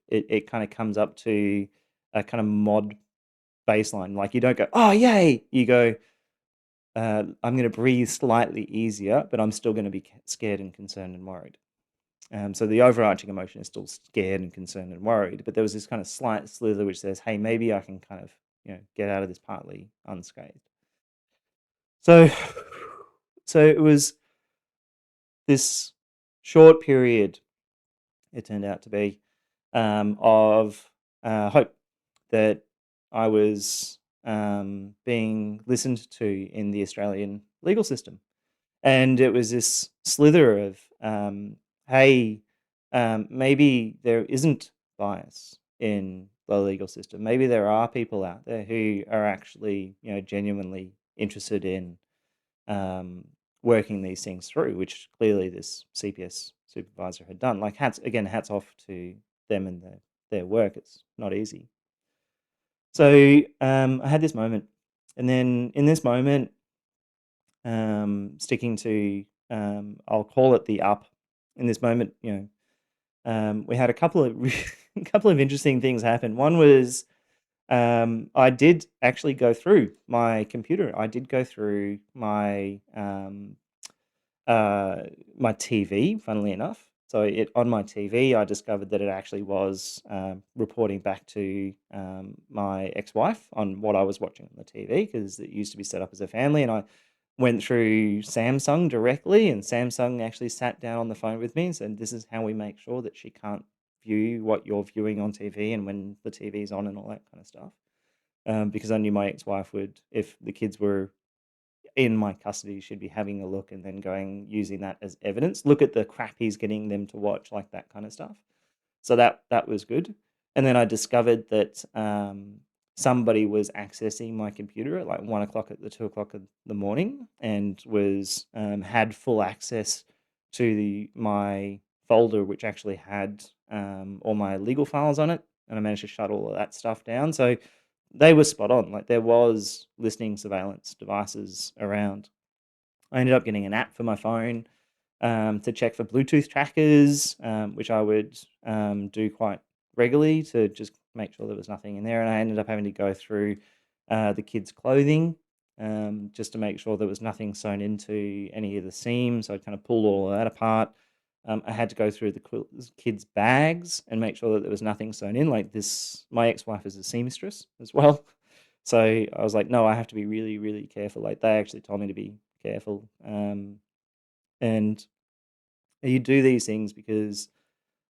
It kind of comes up to a kind of mod baseline. Like you don't go, oh yay, you go, I'm going to breathe slightly easier, but I'm still going to be scared and concerned and worried. So the overarching emotion is still scared and concerned and worried, but there was this kind of slight slither which says, hey, maybe I can kind of, get out of this partly unscathed. So it was this short period, it turned out to be, of hope that I was being listened to in the Australian legal system. And it was this slither of, hey, maybe there isn't bias in the legal system. Maybe there are people out there who are actually, genuinely interested in working these things through, which clearly this CPS supervisor had done. Like hats off to them and their work. It's not easy. So I had this moment, and then in this moment, sticking to, I'll call it the up. In this moment, we had a couple of interesting things happen. One was I did actually go through my computer. I did go through my my TV. Funnily enough, so on my TV, I discovered that it actually was reporting back to my ex-wife on what I was watching on the TV, because it used to be set up as a family, and I went through Samsung directly, and Samsung actually sat down on the phone with me and said, this is how we make sure that she can't view what you're viewing on TV and when the TV's on and all that kind of stuff. Because I knew my ex-wife would, if the kids were in my custody, she'd be having a look and then using that as evidence. Look at the crap he's getting them to watch, like that kind of stuff. So that was good. And then I discovered that somebody was accessing my computer at like 1 o'clock at the 2 o'clock in the morning, and was had full access to my folder, which actually had all my legal files on it, and I managed to shut all of that stuff down. So they were spot on. Like there was listening surveillance devices around. I ended up getting an app for my phone to check for Bluetooth trackers, which I would do quite regularly to just make sure there was nothing in there. And I ended up having to go through the kids' clothing just to make sure there was nothing sewn into any of the seams. So I kind of pulled all of that apart. I had to go through the kids' bags and make sure that there was nothing sewn in. Like this, my ex-wife is a seamstress as well. So I was like, no, I have to be really, really careful. Like they actually told me to be careful. And you do these things because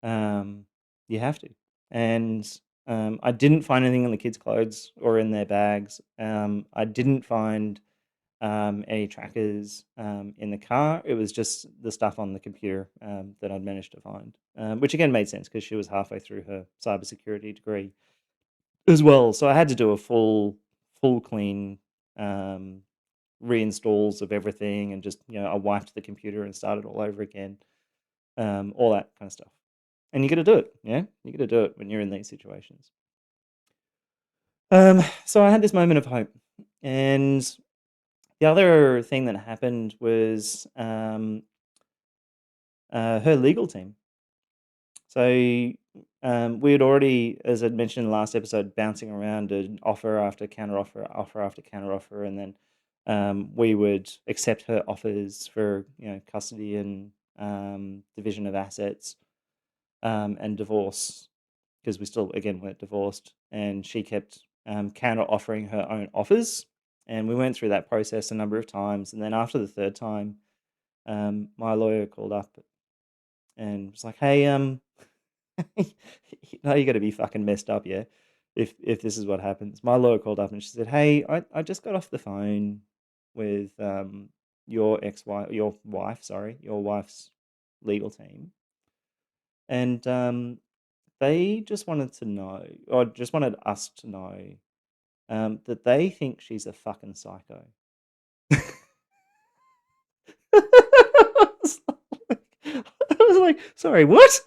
you have to. And I didn't find anything in the kids' clothes or in their bags. I didn't find any trackers in the car. It was just the stuff on the computer that I'd managed to find, which again made sense because she was halfway through her cybersecurity degree as well. So I had to do a full clean reinstalls of everything, and just I wiped the computer and started all over again, all that kind of stuff. And you got to do it, yeah. You got to do it when you're in these situations. So I had this moment of hope, and the other thing that happened was her legal team. So we had already, as I'd mentioned in the last episode, bouncing around an offer after counter offer, offer after counter offer, and then we would accept her offers for custody and division of assets and divorce, because we still again weren't divorced, and she kept counter offering her own offers, and we went through that process a number of times, and then after the third time, my lawyer called up and was like, "Hey, no, you got to be fucking messed up, yeah. If this is what happens." My lawyer called up and she said, "Hey, I just got off the phone with your ex-wife, your wife's legal team, and they just wanted to know, or just wanted us to know, that they think she's a fucking psycho." I was like, "Sorry, what?"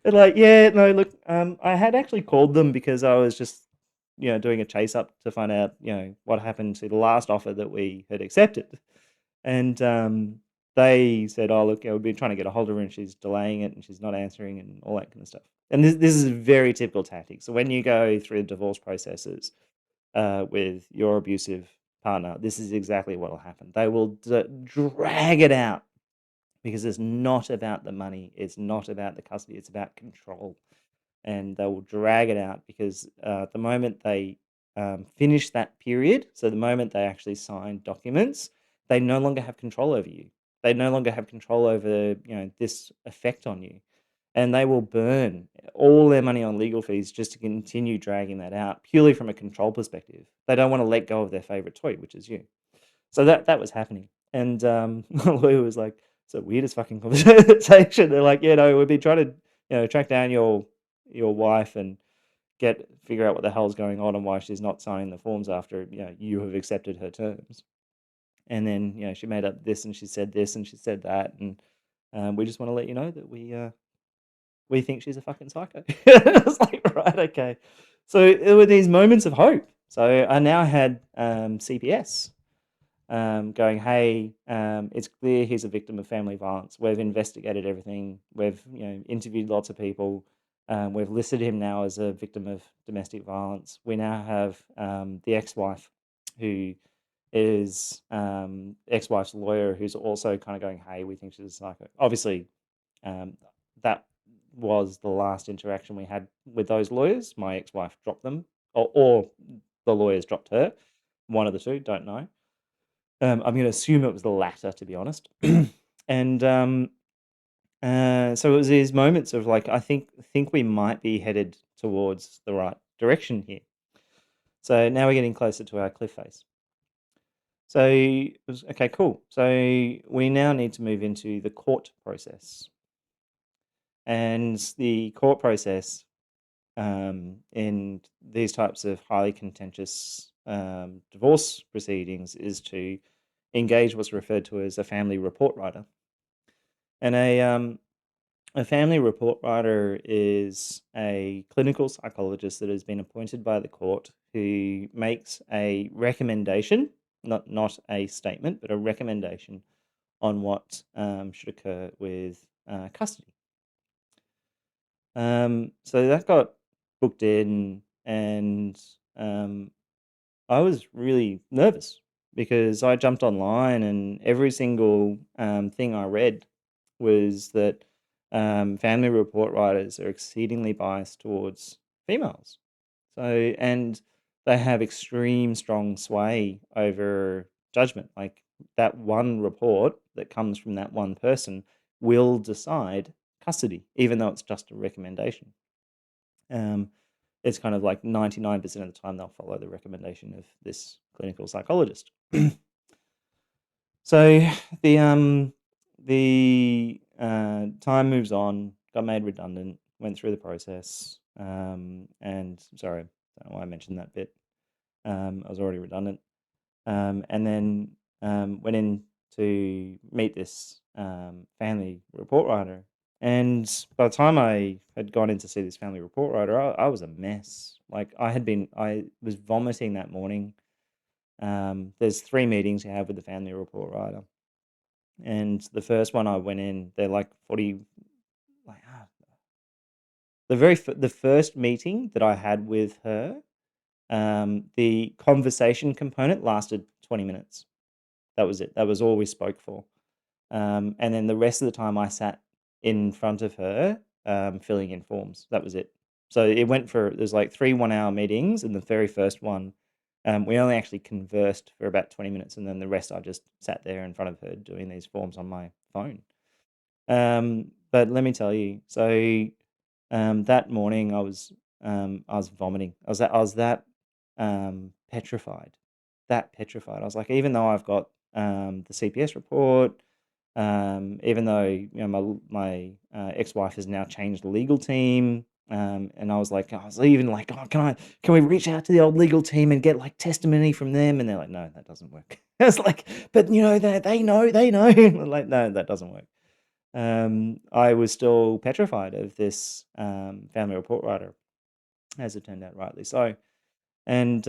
And like, yeah, no, look, I had actually called them because I was just, doing a chase up to find out, what happened to the last offer that we had accepted. And they said, "Oh, look, we've been trying to get a hold of her and she's delaying it and she's not answering and all that kind of stuff." And this is a very typical tactic. So when you go through divorce processes with your abusive partner, this is exactly what will happen. They will drag it out because it's not about the money, it's not about the custody, it's about control. And they will drag it out because the moment they finish that period, so the moment they actually sign documents, they no longer have control over you. They no longer have control over this effect on you, and they will burn all their money on legal fees just to continue dragging that out purely from a control perspective. They don't want to let go of their favorite toy, which is you. So that was happening, and my lawyer was like, "It's the weirdest fucking conversation." They're like, "Yeah, no, we've been trying to track down your wife and figure out what the hell's going on and why she's not signing the forms after you have accepted her terms." And then she made up this and she said this and she said that, and we just want to let you know that we think she's a fucking psycho. I was like, right, okay. So there were these moments of hope. So I now had CPS going, "Hey, it's clear he's a victim of family violence. We've investigated everything. We've interviewed lots of people. We've listed him now as a victim of domestic violence. We now have the ex-wife, who is ex-wife's lawyer, who's also kind of going, 'Hey, we think she's a psycho.'" Obviously, that was the last interaction we had with those lawyers. My ex-wife dropped them, or the lawyers dropped her. One of the two, don't know. I'm going to assume it was the latter, to be honest. And so it was these moments of like, I think we might be headed towards the right direction here. So now we're getting closer to our cliff face. So okay, cool. So we now need to move into the court process, and the court process in these types of highly contentious divorce proceedings is to engage what's referred to as a family report writer. And A family report writer is a clinical psychologist that has been appointed by the court who makes a recommendation, not a statement, but a recommendation on what should occur with custody. So that got booked in, and I was really nervous because I jumped online, and every single thing I read was that family report writers are exceedingly biased towards females. So, and they have extreme strong sway over judgment. Like that one report that comes from that one person will decide custody, even though it's just a recommendation. Um, it's kind of like 99% of the time they'll follow the recommendation of this clinical psychologist. So the time moves on, got made redundant, went through the process, and sorry, I don't know why I mentioned that bit. I was already redundant, and then went in to meet this family report writer. And by the time I had gone in to see this family report writer, I was a mess. Like I was vomiting that morning. There's 3 meetings you have with the family report writer, and the first one I went in, they're like 40, like the first meeting that I had with her, the conversation component lasted 20 minutes. That was it. That was all we spoke for. And then the rest of the time I sat in front of her, filling in forms. That was it. So it went for there's like 3 one-hour meetings, and the very first one, we only actually conversed for about 20 minutes, and then the rest I just sat there in front of her doing these forms on my phone. But let me tell you, so that morning I was vomiting. I was that petrified, that petrified. I was like, even though I've got the CPS report, even though my ex-wife has now changed the legal team, and I was even like, oh, can we reach out to the old legal team and get like testimony from them? And they're like, no, that doesn't work. I was like, but they know. Like, no, that doesn't work. I was still petrified of this family report writer, as it turned out, rightly so. And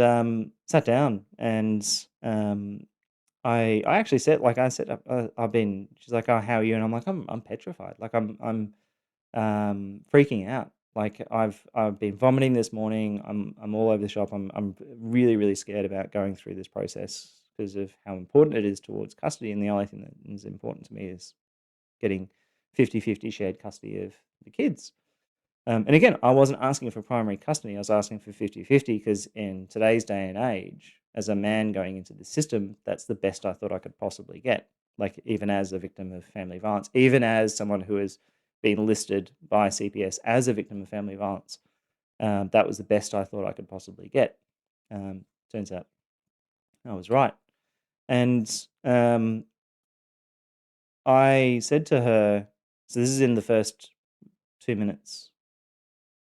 sat down, and I actually said, like I said, I've been. She's like, oh, how are you? And I'm like, I'm petrified. Like I'm freaking out. Like I've been vomiting this morning. I'm all over the shop. I'm really really scared about going through this process because of how important it is towards custody. And the only thing that is important to me is getting 50-50 shared custody of the kids. And again, I wasn't asking for primary custody. I was asking for 50-50 because in today's day and age, as a man going into the system, that's the best I thought I could possibly get. Like, even as a victim of family violence, even as someone who has been listed by CPS as a victim of family violence, that was the best I thought I could possibly get. Turns out I was right. And I said to her, so this is in the first 2 minutes.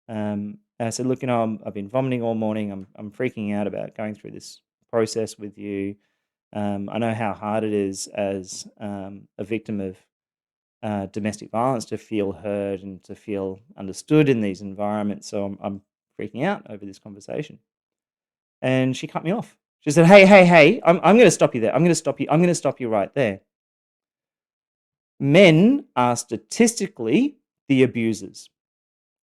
And I said, look, I've been vomiting all morning. I'm freaking out about going through this process with you. I know how hard it is as a victim of domestic violence to feel heard and to feel understood in these environments. So I'm freaking out over this conversation. And she cut me off. She said, hey, I'm going to stop you there. I'm going to stop you. I'm going to stop you right there. Men are statistically the abusers.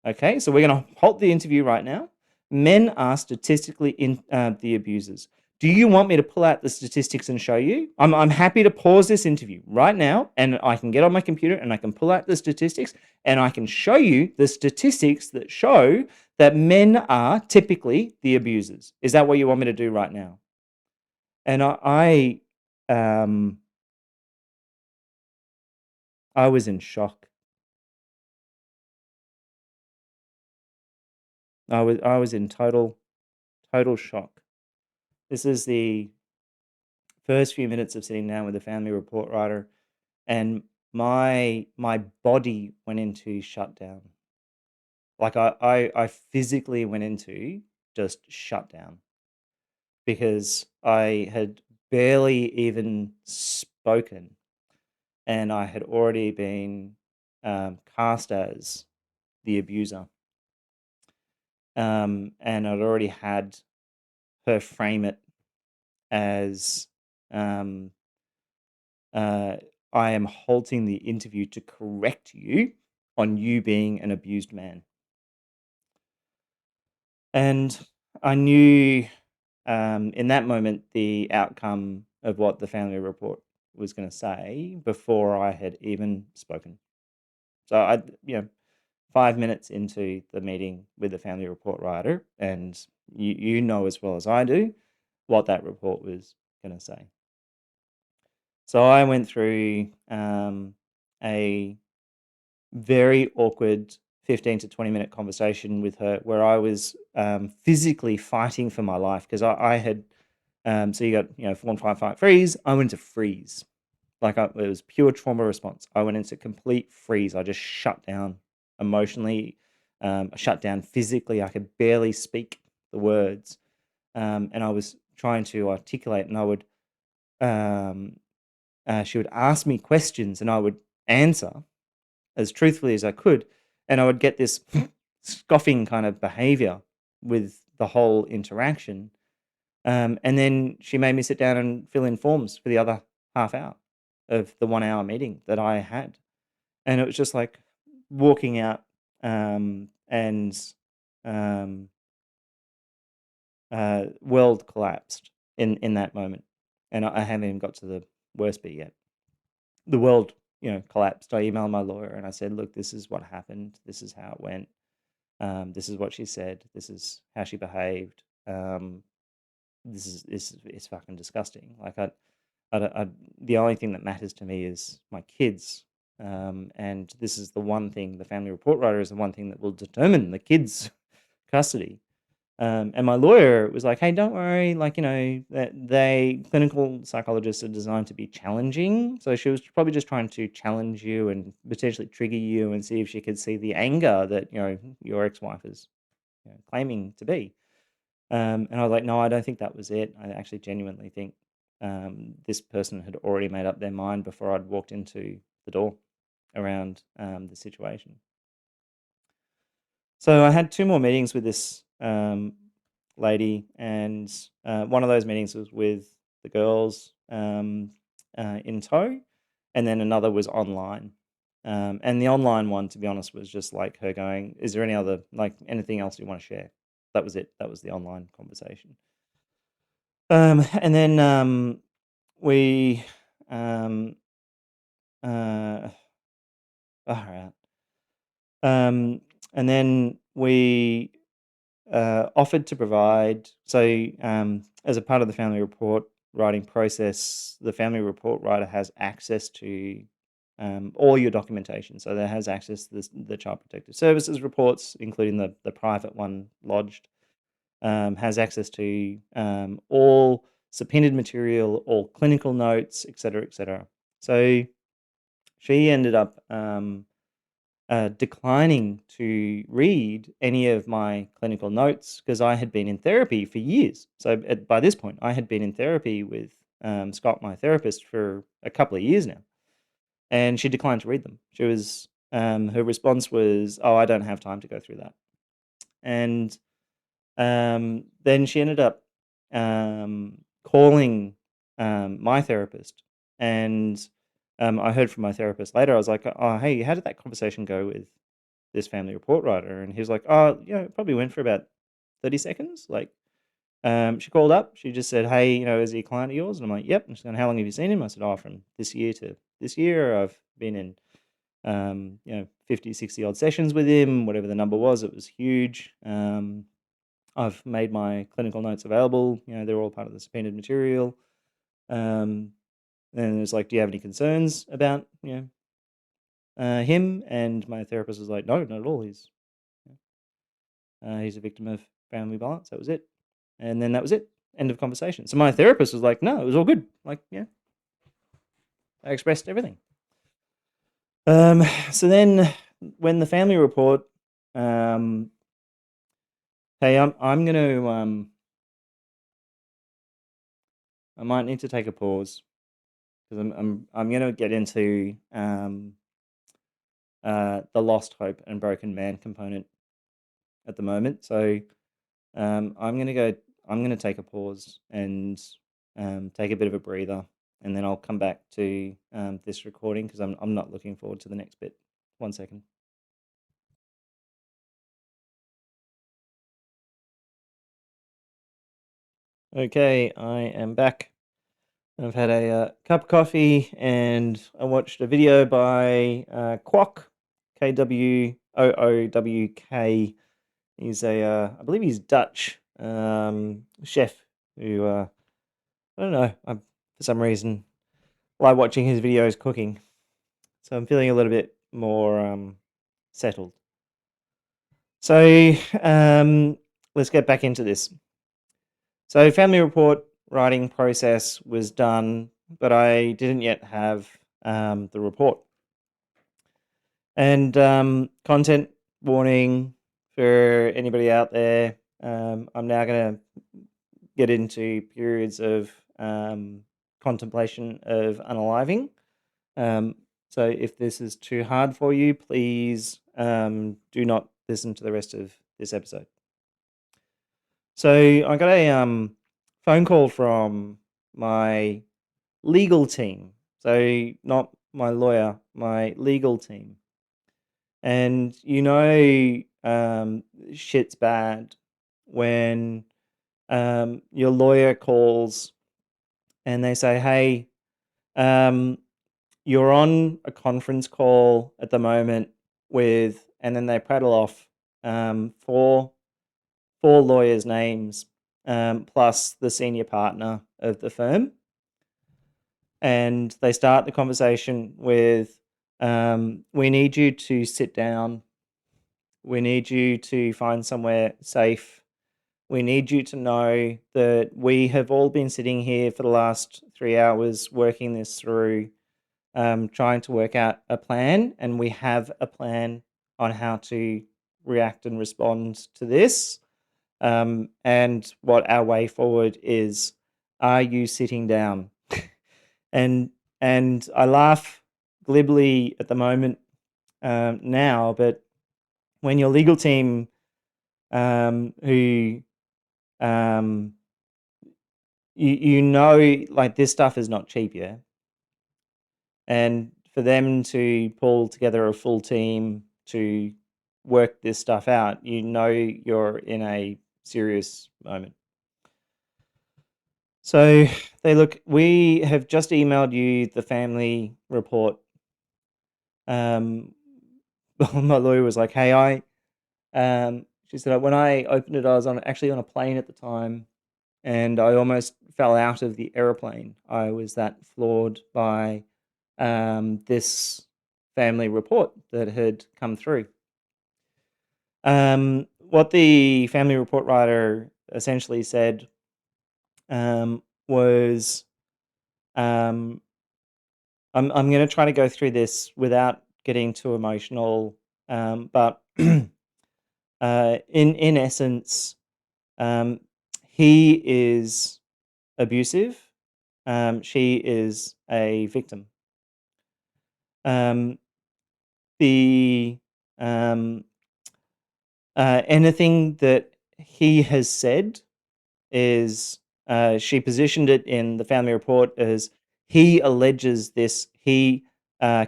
Okay, so we're going to halt the interview right now. Men are statistically the abusers. Do you want me to pull out the statistics and show you? I'm happy to pause this interview right now, and I can get on my computer and I can pull out the statistics and I can show you the statistics that show that men are typically the abusers. Is that what you want me to do right now? And I was in shock. I was in total shock. This is the first few minutes of sitting down with the family report writer, and my body went into shutdown. Like I physically went into just shutdown because I had barely even spoken, and I had already been cast as the abuser. And I'd already had her frame it as um, I am halting the interview to correct you on you being an abused man. And I knew in that moment the outcome of what the family report was going to say before I had even spoken. So 5 minutes into the meeting with the family report writer, and you know as well as I do what that report was going to say. So I went through a very awkward 15 to 20-minute conversation with her where I was physically fighting for my life because I had, so you got, form, fight, fight, freeze. I went into freeze. It was pure trauma response. I went into complete freeze. I just shut down emotionally. I shut down physically. I could barely speak the words. And I was trying to articulate, and she would ask me questions and I would answer as truthfully as I could. And I would get this scoffing kind of behavior with the whole interaction. And then she made me sit down and fill in forms for the other half hour of the 1 hour meeting that I had. And it was just like walking out and um, world collapsed in that moment. And I haven't even got to the worst bit yet. The world, collapsed. I emailed my lawyer and I said, look, this is what happened. This is how it went. This is what she said. This is how she behaved. This is fucking disgusting. The only thing that matters to me is my kids. And this is the one thing, the family report writer is the one thing that will determine the kids' custody. And my lawyer was like, hey, don't worry, that clinical psychologists are designed to be challenging. So she was probably just trying to challenge you and potentially trigger you and see if she could see the anger that, your ex-wife is claiming to be. And I was like, no, I don't think that was it. I actually genuinely think this person had already made up their mind before I'd walked into the door around the situation. So I had 2 more meetings with this lady, and one of those meetings was with the girls in tow, and then another was online. And the online one, to be honest, was just like her going, "Is there anything else you want to share?" That was it. That was the online conversation. And then we, um, all right. And then we offered to provide. So, as a part of the family report writing process, the family report writer has access to all your documentation. So, there has access to the Child Protective Services reports, including the private one lodged, has access to all subpoenaed material, all clinical notes, etc., etc. So, she ended up declining to read any of my clinical notes because I had been in therapy for years. So by this point, I had been in therapy with Scott, my therapist, for a couple of years now, and she declined to read them. She was her response was, "Oh, I don't have time to go through that," and then she ended up calling my therapist, and I heard from my therapist later. I was like, "Oh, hey, how did that conversation go with this family report writer?" And he was like, "Oh, it probably went for about 30 seconds." She called up. She just said, "Hey, is he a client of yours?" And I'm like, "Yep." And she's going, "How long have you seen him?" I said, "Oh, from this year to this year. I've been in, 50, 60 odd sessions with him, whatever the number was. It was huge. I've made my clinical notes available. They're all part of the subpoenaed material." Um, and it was like, "Do you have any concerns about, him?" And my therapist was like, "No, not at all. He's a victim of family violence." That was it. And then that was it. End of conversation. So my therapist was like, "No, it was all good." I expressed everything. Um, so then when the family report, um, hey, I'm gonna I might need to take a pause because I'm gonna get into the lost hope and broken man component at the moment. So I'm gonna take a pause and take a bit of a breather, and then I'll come back to this recording because I'm not looking forward to the next bit. 1 second. Okay, I am back. I've had a cup of coffee and I watched a video by Kwok, Kwoowk. He's I believe he's Dutch chef who, I don't know, I, for some reason, like watching his videos cooking. So I'm feeling a little bit more settled. So let's get back into this. So family report writing process was done, but I didn't yet have the report. And content warning for anybody out there. I'm now going to get into periods of contemplation of unaliving. So if this is too hard for you, please do not listen to the rest of this episode. So I got a phone call from my legal team. So not my lawyer, my legal team. And shit's bad when your lawyer calls and they say, hey, you're on a conference call at the moment with, and then they prattle off four lawyers' names plus the senior partner of the firm. And they start the conversation with, we need you to sit down. We need you to find somewhere safe. We need you to know that we have all been sitting here for the last 3 hours working this through, trying to work out a plan, and we have a plan on how to react and respond to this. And what our way forward is. Are you sitting down? and I laugh glibly at the moment now, but when your legal team, who like this stuff is not cheap, yeah, and for them to pull together a full team to work this stuff out, you're in a serious moment. So they look, we have just emailed you the family report. My lawyer was like, hey, she said, when I opened it, I was actually on a plane at the time and I almost fell out of the aeroplane. I was that floored by this family report that had come through. What the family report writer essentially said was, I'm going to try to go through this without getting too emotional, but in essence, he is abusive. She is a victim. The anything that he has said is, she positioned it in the family report as he alleges this, he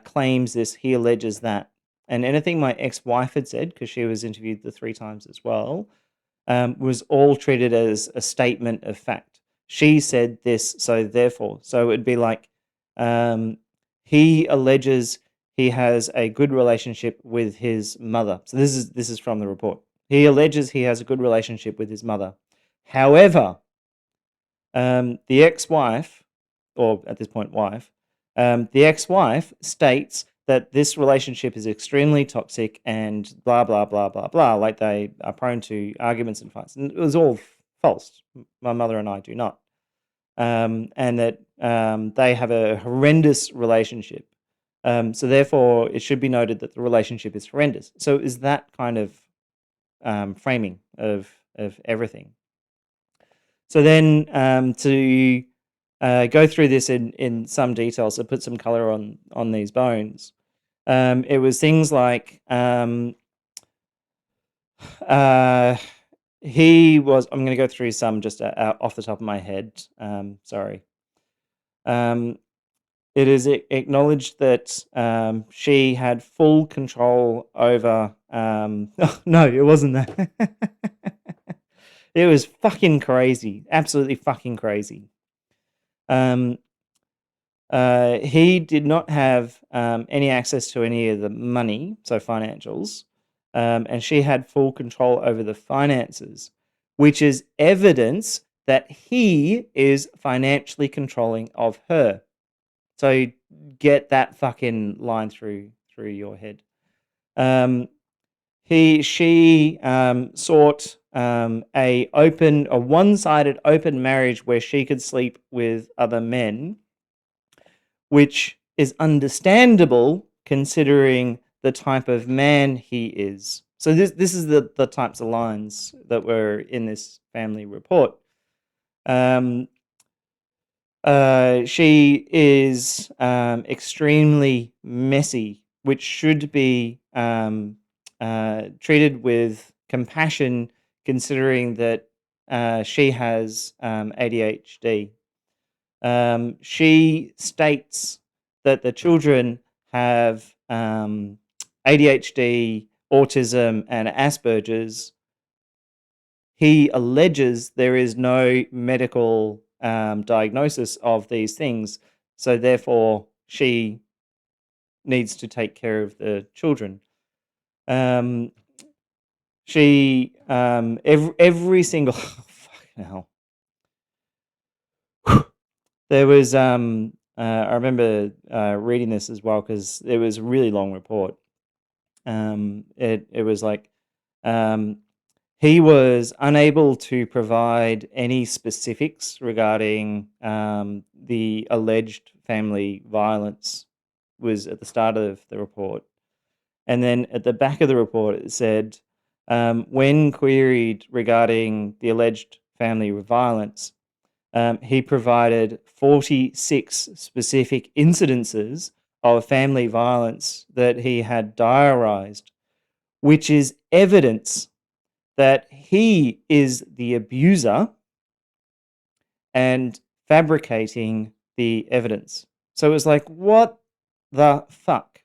claims this, he alleges that. And anything my ex-wife had said, because she was interviewed the 3 times as well, was all treated as a statement of fact. She said this, so therefore. So it'd be like, he alleges he has a good relationship with his mother. So this is from the report. He alleges he has a good relationship with his mother. However, the ex-wife, or at this point wife, the ex-wife states that this relationship is extremely toxic and blah, blah, blah, blah, blah. Like they are prone to arguments and fights. And it was all false. My mother and I do not. And that they have a horrendous relationship. So therefore, it should be noted that the relationship is horrendous. So is that kind of framing of everything. So then to go through this in some detail, so put some color on these bones. It was things like he was. I'm going to go through some just off the top of my head. Sorry. It is acknowledged that she had full control over. No, it wasn't that. It was fucking crazy. Absolutely fucking crazy. He did not have any access to any of the money, so financials, and she had full control over the finances, which is evidence that he is financially controlling of her. So get that fucking line through your head. She sought a one-sided open marriage where she could sleep with other men, which is understandable considering the type of man he is. So this is the types of lines that were in this family report. She is extremely messy, which should be treated with compassion, considering that she has ADHD. She states that the children have ADHD, autism, and Asperger's. He alleges there is no medical diagnosis of these things, so therefore she needs to take care of the children. She every single fucking hell. There was I remember reading this as well because it was a really long report. It was like he was unable to provide any specifics regarding the alleged family violence. Was at the start of the report, and then at the back of the report it said, when queried regarding the alleged family violence, he provided 46 specific incidences of family violence that he had diarized, which is evidence that he is the abuser and fabricating the evidence. So it was like, what the fuck?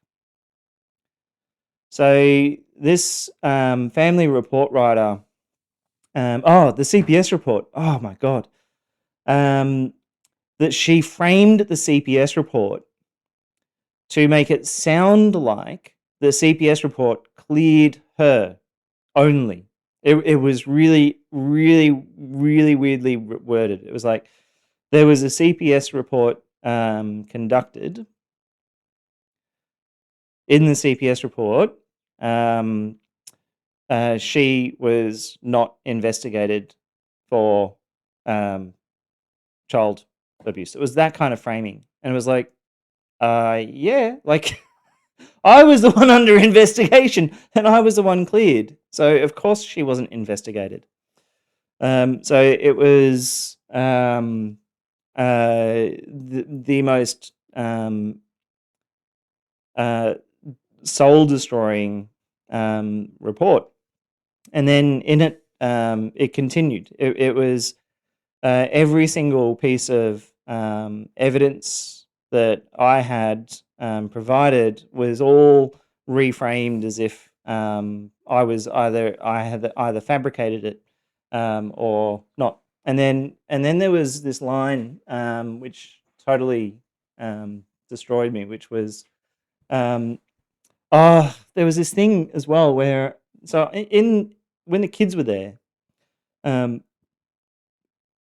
So this family report writer, the CPS report, oh my God, that she framed the CPS report to make it sound like the CPS report cleared her only. It was really, really, really weirdly worded. It was like there was a CPS report conducted. In the CPS report, she was not investigated for child abuse. It was that kind of framing. And it was like, yeah, like I was the one under investigation and I was the one cleared. So of course she wasn't investigated. So it was the most soul destroying report. And then in it, it continued. It was every single piece of evidence that I had provided was all reframed as if I had either fabricated it or not. And then there was this line which totally destroyed me, which was there was this thing as well where when the kids were there,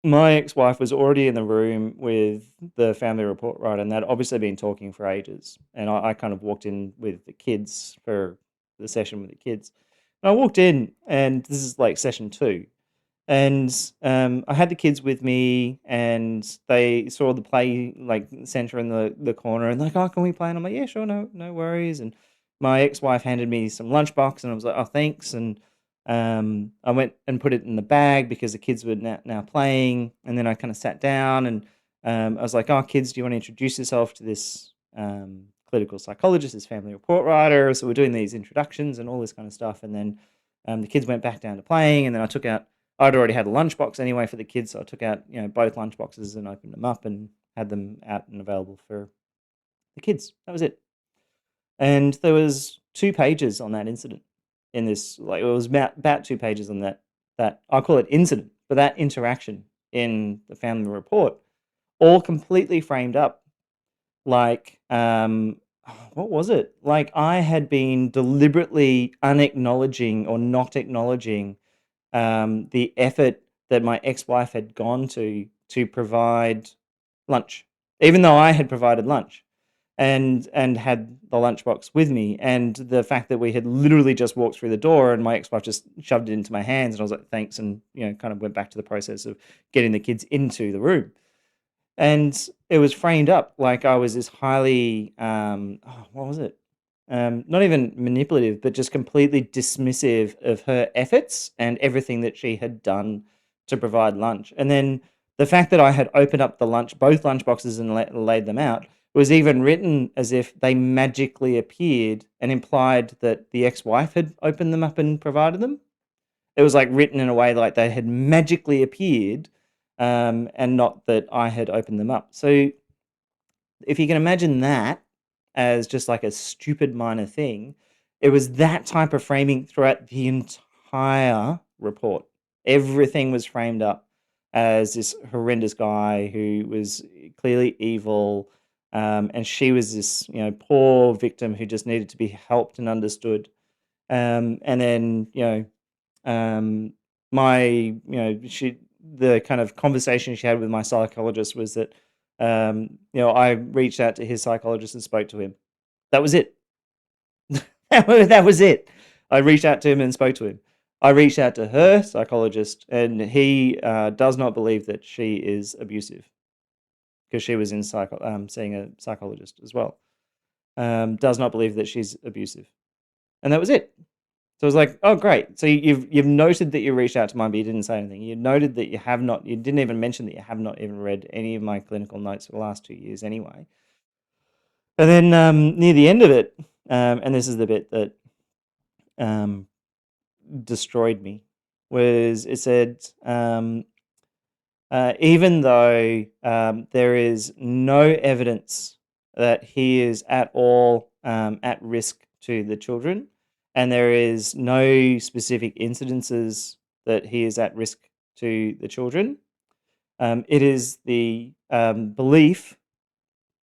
my ex-wife was already in the room with the family report writer, and they'd obviously been talking for ages. And I kind of walked in with the kids for the session with the kids. And I walked in, and this is like session 2. And I had the kids with me, and they saw the play like center in the corner, and like, oh, can we play? And I'm like, yeah, sure, no worries. And my ex-wife handed me some lunchbox, and I was like, oh, thanks. And I went and put it in the bag because the kids were now playing, and then I kind of sat down and I was like, oh, kids, do you want to introduce yourself to this clinical psychologist, his family report writer. So we're doing these introductions and all this kind of stuff. And then the kids went back down to playing, and then I'd already had a lunchbox anyway for the kids, so I took out both lunchboxes and opened them up and had them out and available for the kids. That was it. And there was 2 pages on that incident in this, like it was about 2 pages on that I'll call it incident, but that interaction in the family report, all completely framed up. Like, what was it? Like I had been deliberately unacknowledging or not acknowledging the effort that my ex-wife had gone to provide lunch, even though I had provided lunch and had the lunchbox with me, and the fact that we had literally just walked through the door and my ex-wife just shoved it into my hands and I was like, thanks, and kind of went back to the process of getting the kids into the room. And it was framed up like I was this highly, what was it? Not even manipulative, but just completely dismissive of her efforts and everything that she had done to provide lunch. And then the fact that I had opened up both lunch boxes and laid them out, was even written as if they magically appeared and implied that the ex-wife had opened them up and provided them. It was like written in a way like they had magically appeared, and not that I had opened them up. So if you can imagine that as just like a stupid minor thing, it was that type of framing throughout the entire report. Everything was framed up as this horrendous guy who was clearly evil, and she was this poor victim who just needed to be helped and understood. And then the kind of conversation she had with my psychologist was that I reached out to his psychologist and spoke to him. That was it. That was it. I reached out to him and spoke to him. I reached out to her psychologist, and he does not believe that she is abusive, because she was in seeing a psychologist as well. Does not believe that she's abusive, and that was it. So I was like, oh great. So you've noted that you reached out to mine, but you didn't say anything. You noted that you didn't even mention that you have not even read any of my clinical notes for the last 2 years anyway. And then near the end of it, and this is the bit that destroyed me, was it said, even though there is no evidence that he is at all at risk to the children, and there is no specific incidences that he is at risk to the children, it is the belief,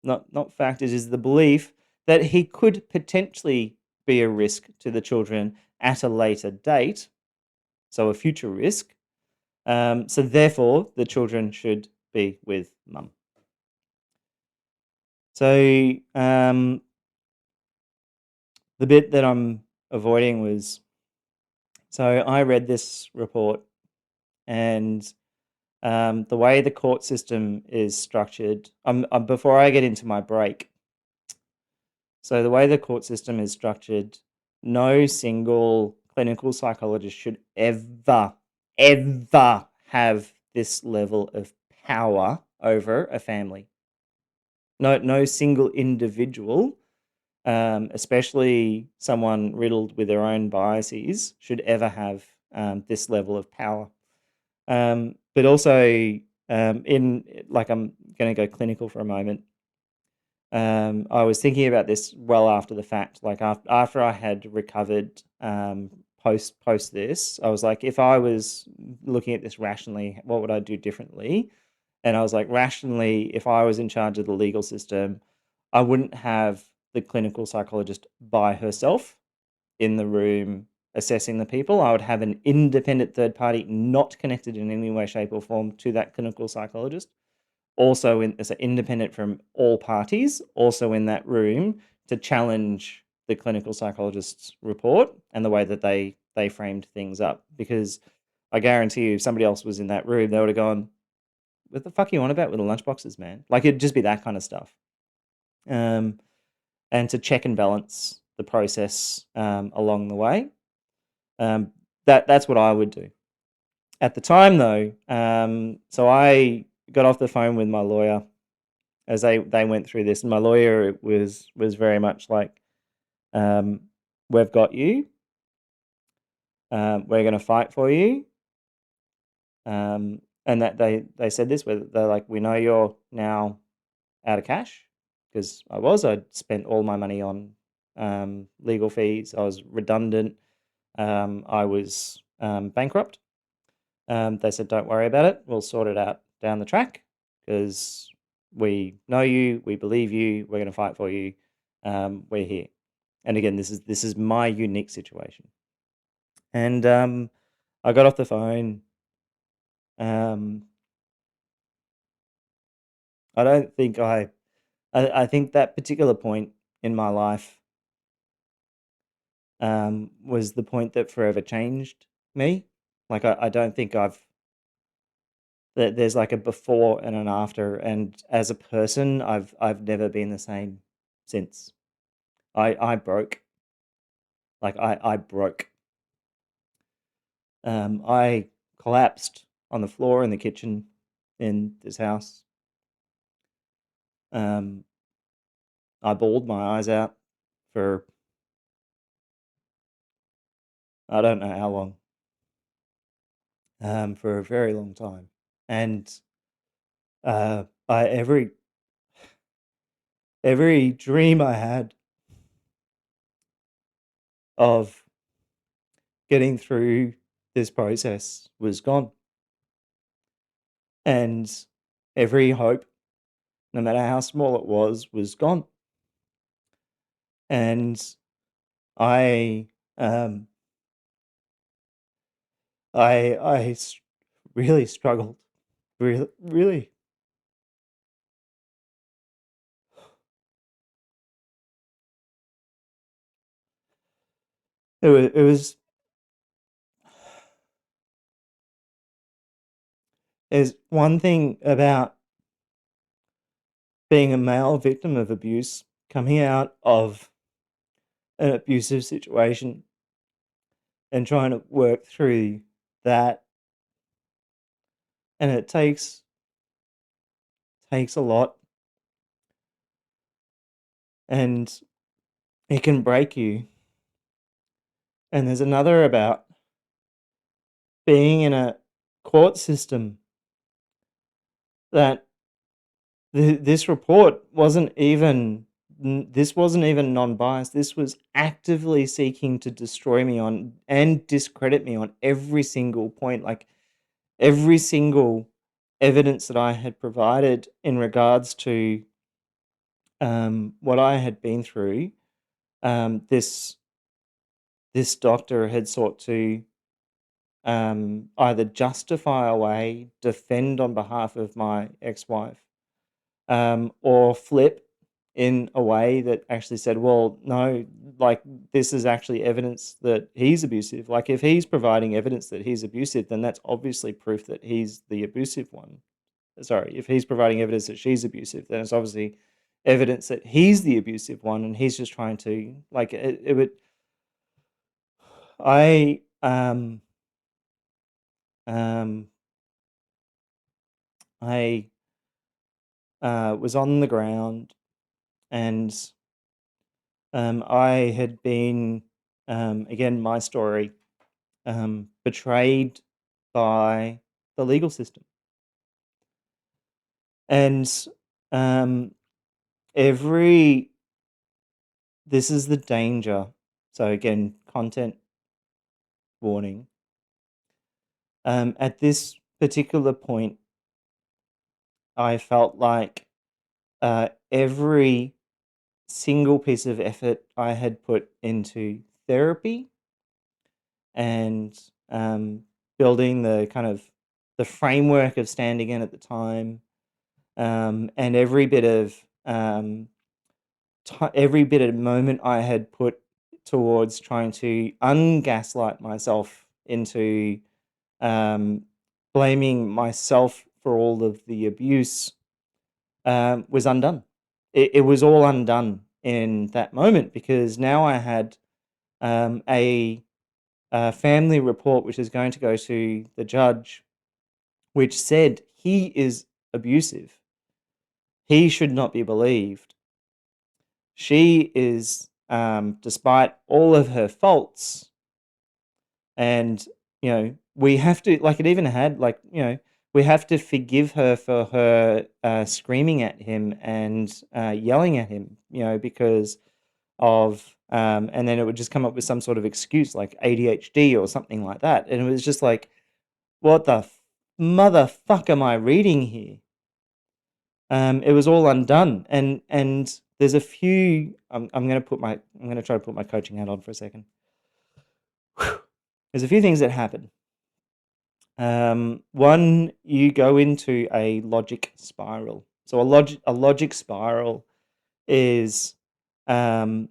not fact, it is the belief that he could potentially be a risk to the children at a later date, so a future risk. So therefore, the children should be with mum. So the bit that I'm avoiding was, so I read this report, and the way the court system is structured, before I get into my break, so the way the court system is structured, no single clinical psychologist should ever have this level of power over a family. No single individual, especially someone riddled with their own biases, should ever have this level of power. But also, I'm going to go clinical for a moment. I was thinking about this well after the fact, like after I had recovered post this, I was like, if I was looking at this rationally, what would I do differently? And I was like, rationally, if I was in charge of the legal system, I wouldn't have the clinical psychologist by herself in the room assessing the people. I would have an independent third party, not connected in any way, shape, or form to that clinical psychologist, also independent from all parties, also in that room to challenge the clinical psychologist's report and the way that they framed things up. Because I guarantee you, if somebody else was in that room, they would have gone, what the fuck are you on about with the lunchboxes, man? Like, it'd just be that kind of stuff. And to check and balance the process along the way. That's what I would do. At the time, though, so I got off the phone with my lawyer, as they went through this, and my lawyer was very much like, "We've got you. We're going to fight for you." And that they said this, where they're like, "We know you're now out of cash," because I'd spent all my money on legal fees. I was redundant. I was bankrupt. They said, "Don't worry about it. We'll sort it out down the track because we know you, we believe you, we're going to fight for you. We're here." And again, this is my unique situation. And I got off the phone. Um, I don't think I think that particular point in my life was the point that forever changed me. Like I don't think there's like a before and an after, and as a person, I've never been the same since. I broke. Like I broke. I collapsed on the floor in the kitchen in this house. Um, I bawled my eyes out for I don't know how long. For a very long time, and I every dream I had of getting through this process was gone. And every hope, no matter how small it was gone. And I, um, I really struggled. Really, really. It was, there's one thing about being a male victim of abuse coming out of an abusive situation and trying to work through that. And it takes a lot, and it can break you. And there's another about being in a court system that this report wasn't even non-biased. This was actively seeking to destroy me on and discredit me on every single point. Like every single evidence that I had provided in regards to what I had been through, this doctor had sought to either justify away, defend on behalf of my ex-wife, or flip in a way that actually said, "Well, no, like this is actually evidence that he's abusive. Like if he's providing evidence that he's abusive, then that's obviously proof that he's the abusive one. Sorry, if he's providing evidence that she's abusive, then it's obviously evidence that he's the abusive one, and he's just trying to like it would." I um I was on the ground, and I had been, again, my story, betrayed by the legal system. And um, every, this is the danger. So, again, content warning. At this particular point, I felt like every single piece of effort I had put into therapy and building the kind of the framework of standing in at the time, and every bit of moment I had put towards trying to ungaslight myself into um, blaming myself for all of the abuse was undone. It was all undone in that moment because now I had a family report which is going to go to the judge, which said he is abusive. he should not be believed. She is, despite all of her faults, and we have to, like, it even had, like, we have to forgive her for her screaming at him and yelling at him, because of and then it would just come up with some sort of excuse like ADHD or something like that, and it was just like, what the motherfuck am I reading here? It was all undone, and there's a few. I'm gonna try to put my coaching hat on for a second. There's a few things that happen. One, you go into a logic spiral. So a logic spiral is, no,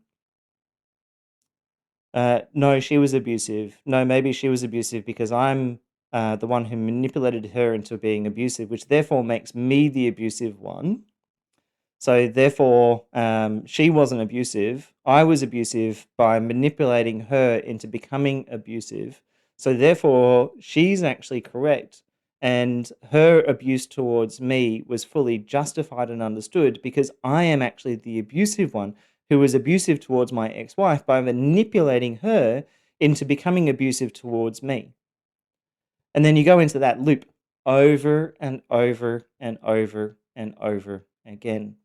she was abusive. No, maybe she was abusive because I'm the one who manipulated her into being abusive, which therefore makes me the abusive one. So therefore, she wasn't abusive. I was abusive by manipulating her into becoming abusive. So therefore, she's actually correct. And her abuse towards me was fully justified and understood because I am actually the abusive one who was abusive towards my ex-wife by manipulating her into becoming abusive towards me. And then you go into that loop over and over and over and over again.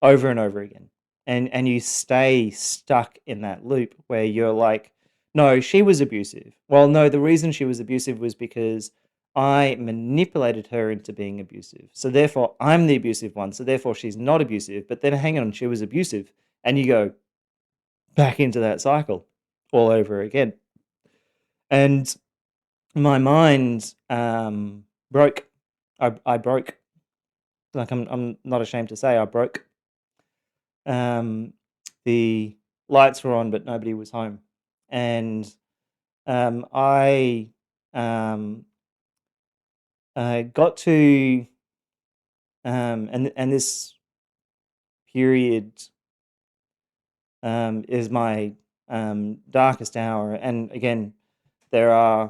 Over and over again. And you stay stuck in that loop where you're like, no, she was abusive. Well, no, the reason she was abusive was because I manipulated her into being abusive. So therefore, I'm the abusive one. So therefore, she's not abusive. But then hang on, she was abusive. And you go back into that cycle all over again. And my mind broke. I broke. Like, I'm not ashamed to say I broke. The lights were on, but nobody was home, and I got to and this period is my darkest hour. And again, there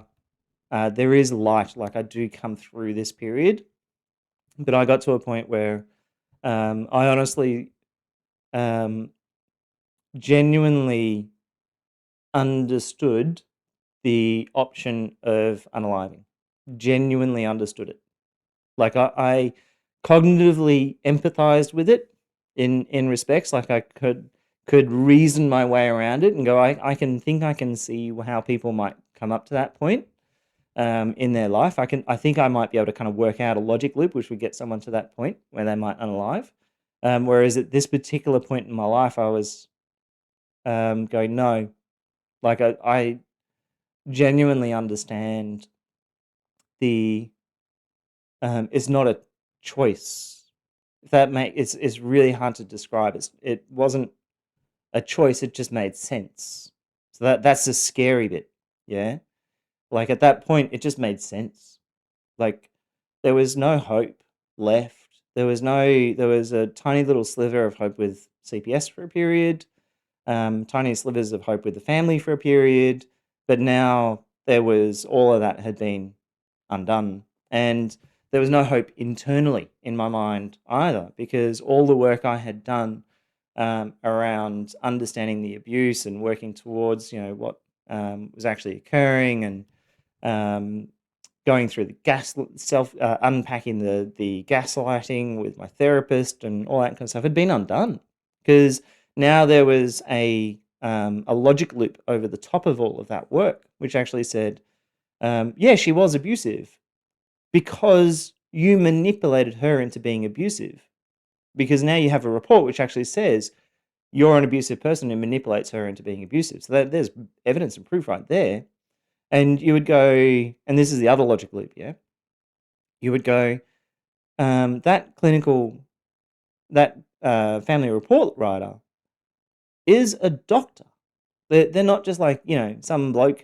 is light. Like, I do come through this period, but I got to a point where I honestly genuinely understood the option of unaliving. Genuinely understood it. Like, I cognitively empathized with it in respects. Like, I could reason my way around it and go, I can see how people might come up to that point in their life. I think I might be able to kind of work out a logic loop which would get someone to that point where they might unalive. Whereas at this particular point in my life, I was going, no. Like, I genuinely understand the it's not a choice. If that it's really hard to describe. It wasn't a choice, it just made sense. So that's the scary bit. Yeah. Like, at that point it just made sense. Like, there was no hope left. There was a tiny little sliver of hope with CPS for a period. Tiny slivers of hope with the family for a period, but now there was all of that had been undone, and there was no hope internally in my mind either, because all the work I had done around understanding the abuse and working towards what was actually occurring, and going through the unpacking the gaslighting with my therapist and all that kind of stuff had been undone, because now there was a logic loop over the top of all of that work, which actually said, yeah, she was abusive because you manipulated her into being abusive. Because now you have a report which actually says you're an abusive person who manipulates her into being abusive. So there's evidence and proof right there. And you would go, and this is the other logic loop, yeah? You would go, that family report writer is a doctor. They're not just like, some bloke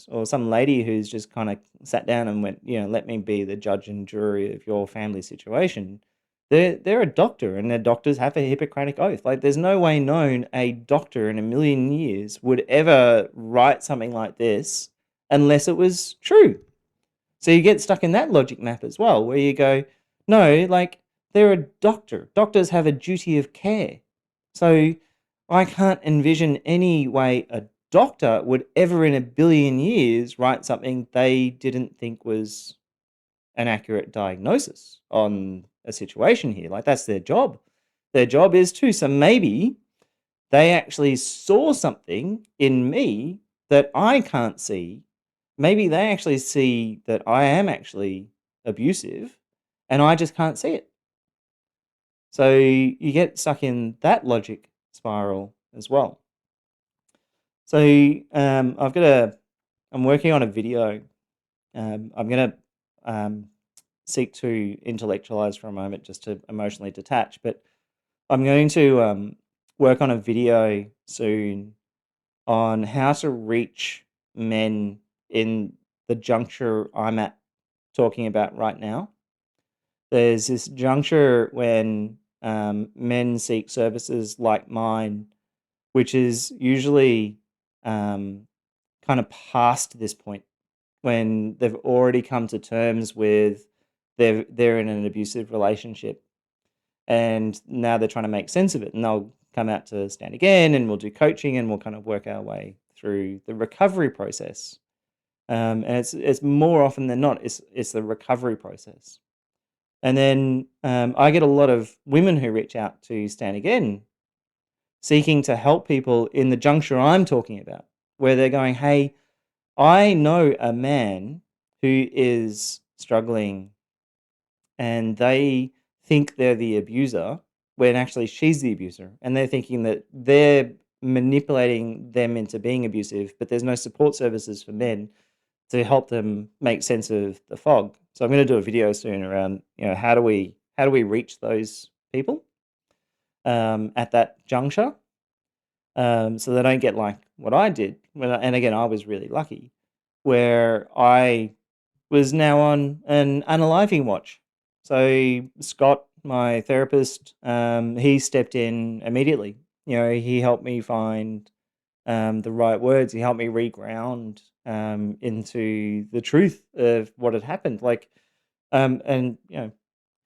or some lady who's just kind of sat down and went, let me be the judge and jury of your family situation. They're a doctor, and their doctors have a Hippocratic oath. Like, there's no way known a doctor in a million years would ever write something like this unless it was true. So you get stuck in that logic map as well, where you go, no, like, they're a doctor. Doctors have a duty of care. So I can't envision any way a doctor would ever in a billion years write something they didn't think was an accurate diagnosis on a situation here. Like, that's their job. Their job is too. So maybe they actually saw something in me that I can't see. Maybe they actually see that I am actually abusive and I just can't see it. So you get stuck in that logic spiral as well. So I'm working on a video. I'm gonna seek to intellectualize for a moment, just to emotionally detach. But I'm going to work on a video soon on how to reach men in the juncture I'm at talking about right now. There's this juncture when men seek services like mine, which is usually kind of past this point when they've already come to terms with they're in an abusive relationship, and now they're trying to make sense of it, and they'll come out to Stand Again, and we'll do coaching, and we'll kind of work our way through the recovery process. And it's more often than not, it's the recovery process. And then I get a lot of women who reach out to Stand Again seeking to help people in the juncture I'm talking about, where they're going, hey, I know a man who is struggling and they think they're the abuser when actually she's the abuser. And they're thinking that they're manipulating them into being abusive, but there's no support services for men to help them make sense of the fog. So I'm going to do a video soon around, how do we reach those people at that juncture, so they don't get like what I did. And again, I was really lucky, where I was now on an unaliving watch. So Scott, my therapist, he stepped in immediately. He helped me find the right words. He helped me reground into the truth of what had happened. And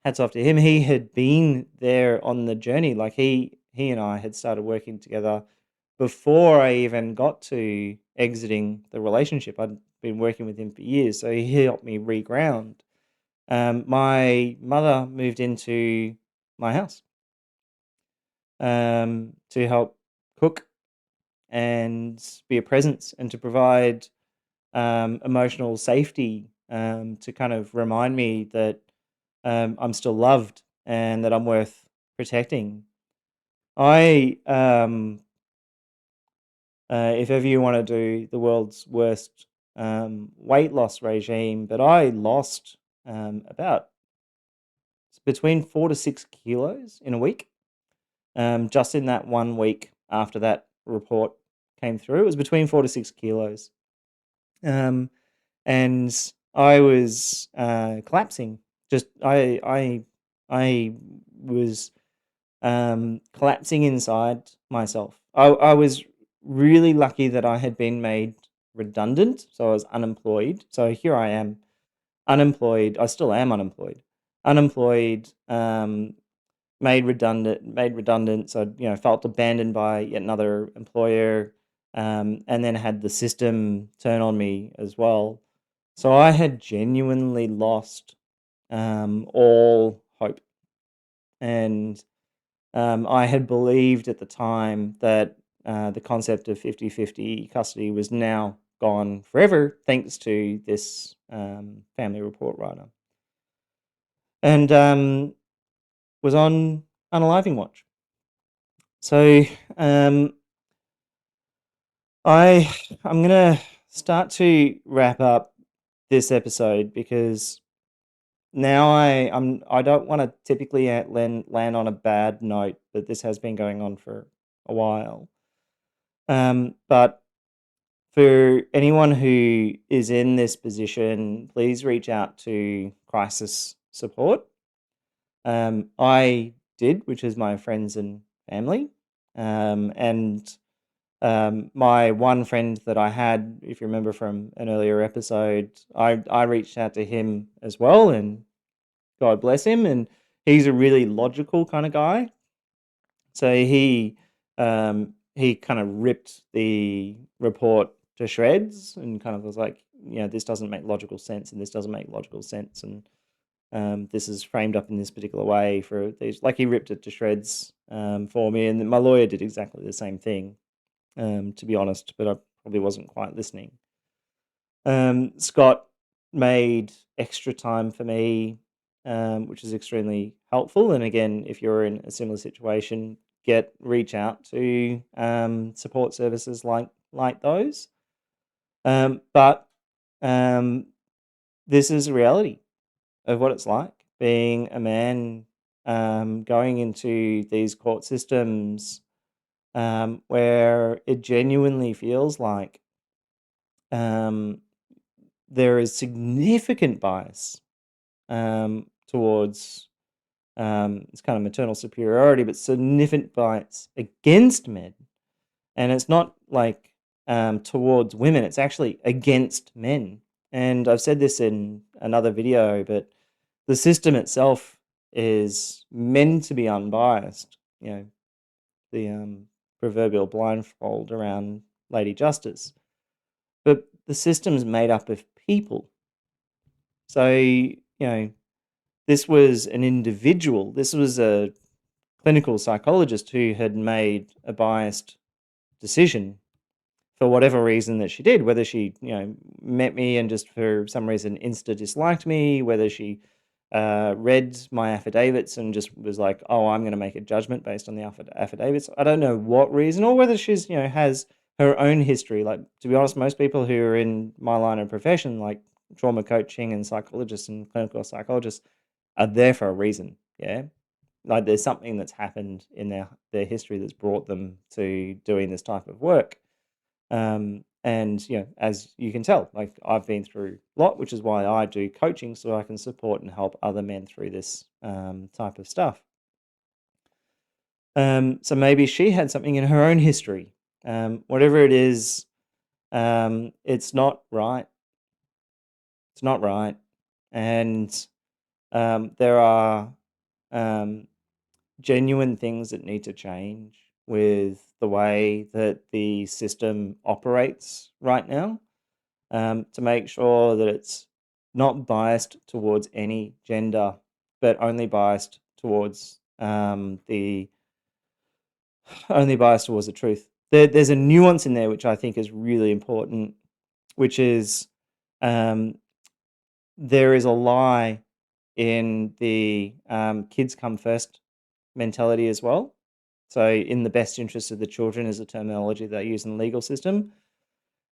hats off to him. He had been there on the journey. Like, he and I had started working together before I even got to exiting the relationship. I'd been working with him for years, so he helped me reground. My mother moved into my house to help cook and be a presence and to provide emotional safety, to kind of remind me that I'm still loved and that I'm worth protecting. If ever you want to do the world's worst weight loss regime, but I lost about between 4 to 6 kilos in a week. Just in that 1 week after that report came through, it was between 4 to 6 kilos. And I was collapsing. Just I was collapsing inside myself. I was really lucky that I had been made redundant, so I was unemployed. So here I am, unemployed. I still am unemployed. Unemployed, made redundant. So felt abandoned by yet another employer, and then had the system turn on me as well. So I had genuinely lost all hope, and I had believed at the time that the concept of 50-50 custody was now gone forever, thanks to this family report writer, and was on unaliving watch. So I'm gonna start to wrap up this episode, because now I don't want to typically land on a bad note, but this has been going on for a while. But for anyone who is in this position, please reach out to crisis support. I did, which is my friends and family, and my one friend that I had, if you remember from an earlier episode, I reached out to him as well, and God bless him, and he's a really logical kind of guy. So he kind of ripped the report to shreds and kind of was like, this doesn't make logical sense, and this doesn't make logical sense, and this is framed up in this particular way for these. Like, he ripped it to shreds for me, and my lawyer did exactly the same thing. To be honest, but I probably wasn't quite listening. Scott made extra time for me, which is extremely helpful. And again, if you're in a similar situation, reach out to support services like those. But this is a reality of what it's like being a man, going into these court systems, where it genuinely feels like there is significant bias towards it's kind of maternal superiority, but significant bias against men. And it's not like towards women, it's actually against men. And I've said this in another video, but the system itself is meant to be unbiased. The proverbial blindfold around Lady Justice. But the system's made up of people. So, this was an individual. This was a clinical psychologist who had made a biased decision for whatever reason that she did, whether she, met me and just for some reason insta disliked me, whether she read my affidavits and just was like, oh, I'm going to make a judgment based on the affidavits. I don't know what reason, or whether she's, has her own history. Like, to be honest, most people who are in my line of profession, like trauma coaching and psychologists and clinical psychologists, are there for a reason. Yeah. Like, there's something that's happened in their history that's brought them to doing this type of work. And as you can tell, like, I've been through a lot, which is why I do coaching, so I can support and help other men through this type of stuff. So maybe she had something in her own history. Whatever it is, it's not right. It's not right. And there are genuine things that need to change with the way that the system operates right now, to make sure that it's not biased towards any gender, but only biased towards the truth. There's a nuance in there which I think is really important, which is there is a lie in the kids come first mentality as well. So, in the best interest of the children is a terminology they use in the legal system.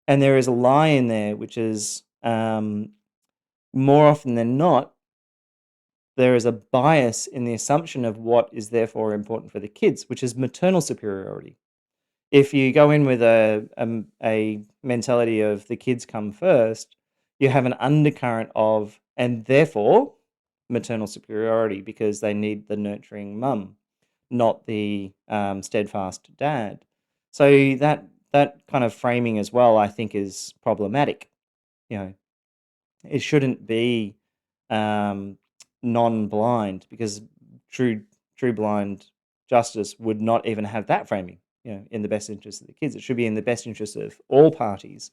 And there is a lie in there, which is more often than not, there is a bias in the assumption of what is therefore important for the kids, which is maternal superiority. If you go in with a mentality of the kids come first, you have an undercurrent of, and therefore, maternal superiority, because they need the nurturing mum, not the steadfast dad. So that kind of framing as well, I think, is problematic. It shouldn't be non-blind, because true blind justice would not even have that framing. In the best interest of the kids, it should be in the best interest of all parties,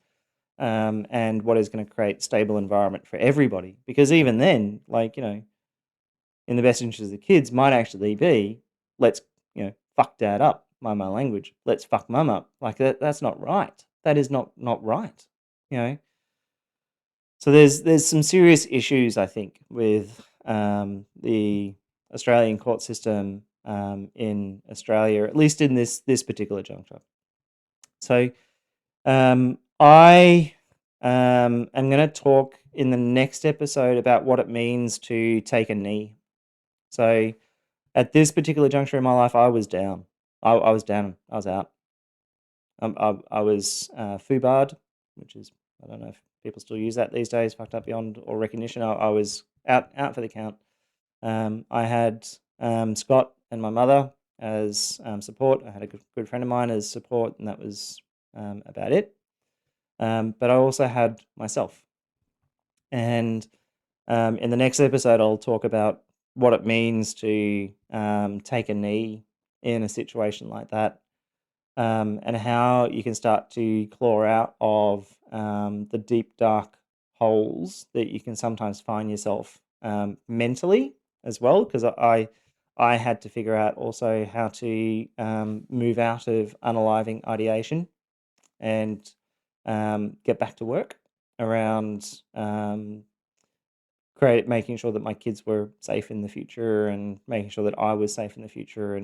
and what is going to create stable environment for everybody. Because even then, like, in the best interest of the kids might actually be, let's, fuck dad up, my language. Let's fuck mum up. Like, that's not right. That is not right. So there's some serious issues, I think, with the Australian court system in Australia, at least in this particular juncture. So I am going to talk in the next episode about what it means to take a knee. So at this particular juncture in my life, I was down. I was down. I was out. I was FUBAR'd, which is, I don't know if people still use that these days, fucked up beyond all recognition. I was out for the count. I had Scott and my mother as support. I had a good friend of mine as support, and that was about it. But I also had myself. And in the next episode, I'll talk about what it means to take a knee in a situation like that, and how you can start to claw out of the deep, dark holes that you can sometimes find yourself mentally as well. Because I had to figure out also how to move out of unaliving ideation and get back to work around making sure that my kids were safe in the future and making sure that I was safe in the future,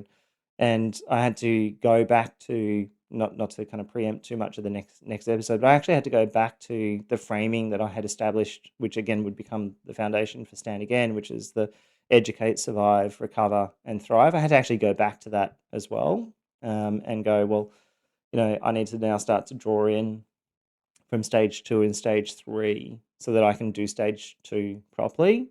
and I had to go back to not to kind of preempt too much of the next episode, but I actually had to go back to the framing that I had established, which again would become the foundation for Stand Again, which is the educate, survive, recover, and thrive. I had to actually go back to that as well, and go, well, I need to now start to draw in from stage 2 and stage 3 so that I can do stage 2 properly.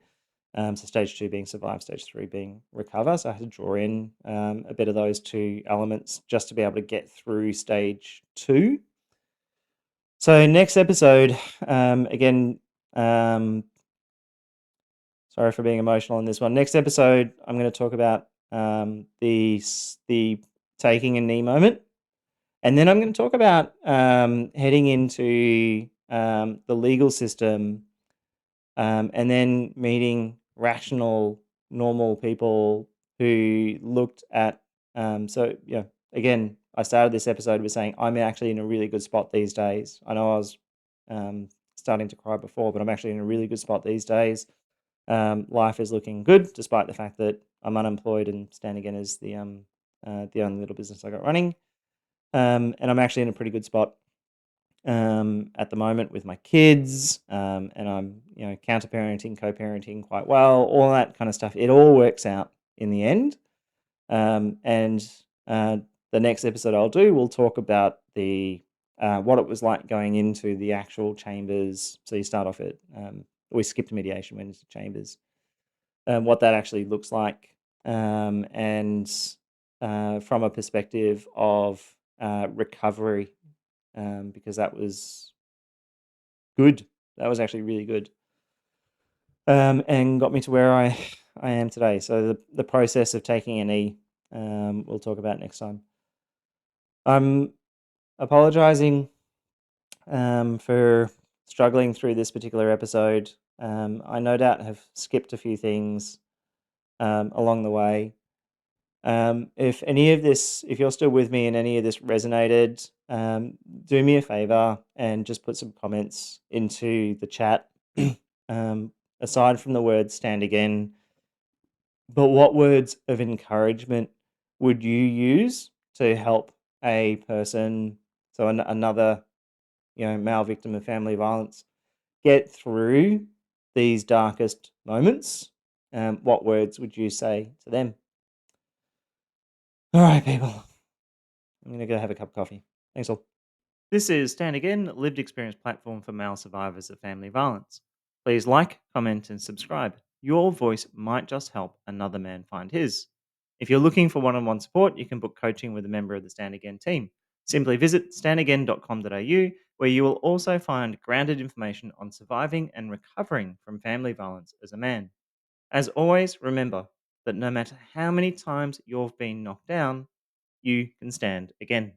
So stage 2 being survive, stage 3 being recover. So I had to draw in a bit of those two elements just to be able to get through stage 2. So next episode, again, sorry for being emotional in this one. Next episode, I'm going to talk about the taking a knee moment. And then I'm going to talk about heading into the legal system, and then meeting rational, normal people who looked at. Again, I started this episode with saying I'm actually in a really good spot these days. I know I was starting to cry before, but I'm actually in a really good spot these days. Life is looking good, despite the fact that I'm unemployed and Stand Again is the only little business I got running. And I'm actually in a pretty good spot at the moment with my kids, and I'm counter-parenting, co-parenting quite well, all that kind of stuff. It all works out in the end. And the next episode I'll do, we'll talk about the what it was like going into the actual chambers. So you start off at we skipped mediation, went into chambers, what that actually looks like, and from a perspective of recovery, because that was good. That was actually really good, and got me to where I am today. So the process of taking a knee, we'll talk about next time. I'm apologizing for struggling through this particular episode. I no doubt have skipped a few things along the way. If any of this, if you're still with me and any of this resonated, do me a favor and just put some comments into the chat. Aside from the word Stand Again, but what words of encouragement would you use to help a person, so another, male victim of family violence, get through these darkest moments? What words would you say to them? All right, people. I'm going to go have a cup of coffee. Thanks all. This is Stand Again, lived experience platform for male survivors of family violence. Please like, comment, and subscribe. Your voice might just help another man find his. If you're looking for one-on-one support, you can book coaching with a member of the Stand Again team. Simply visit standagain.com.au, where you will also find grounded information on surviving and recovering from family violence as a man. As always, remember that no matter how many times you've been knocked down, you can stand again.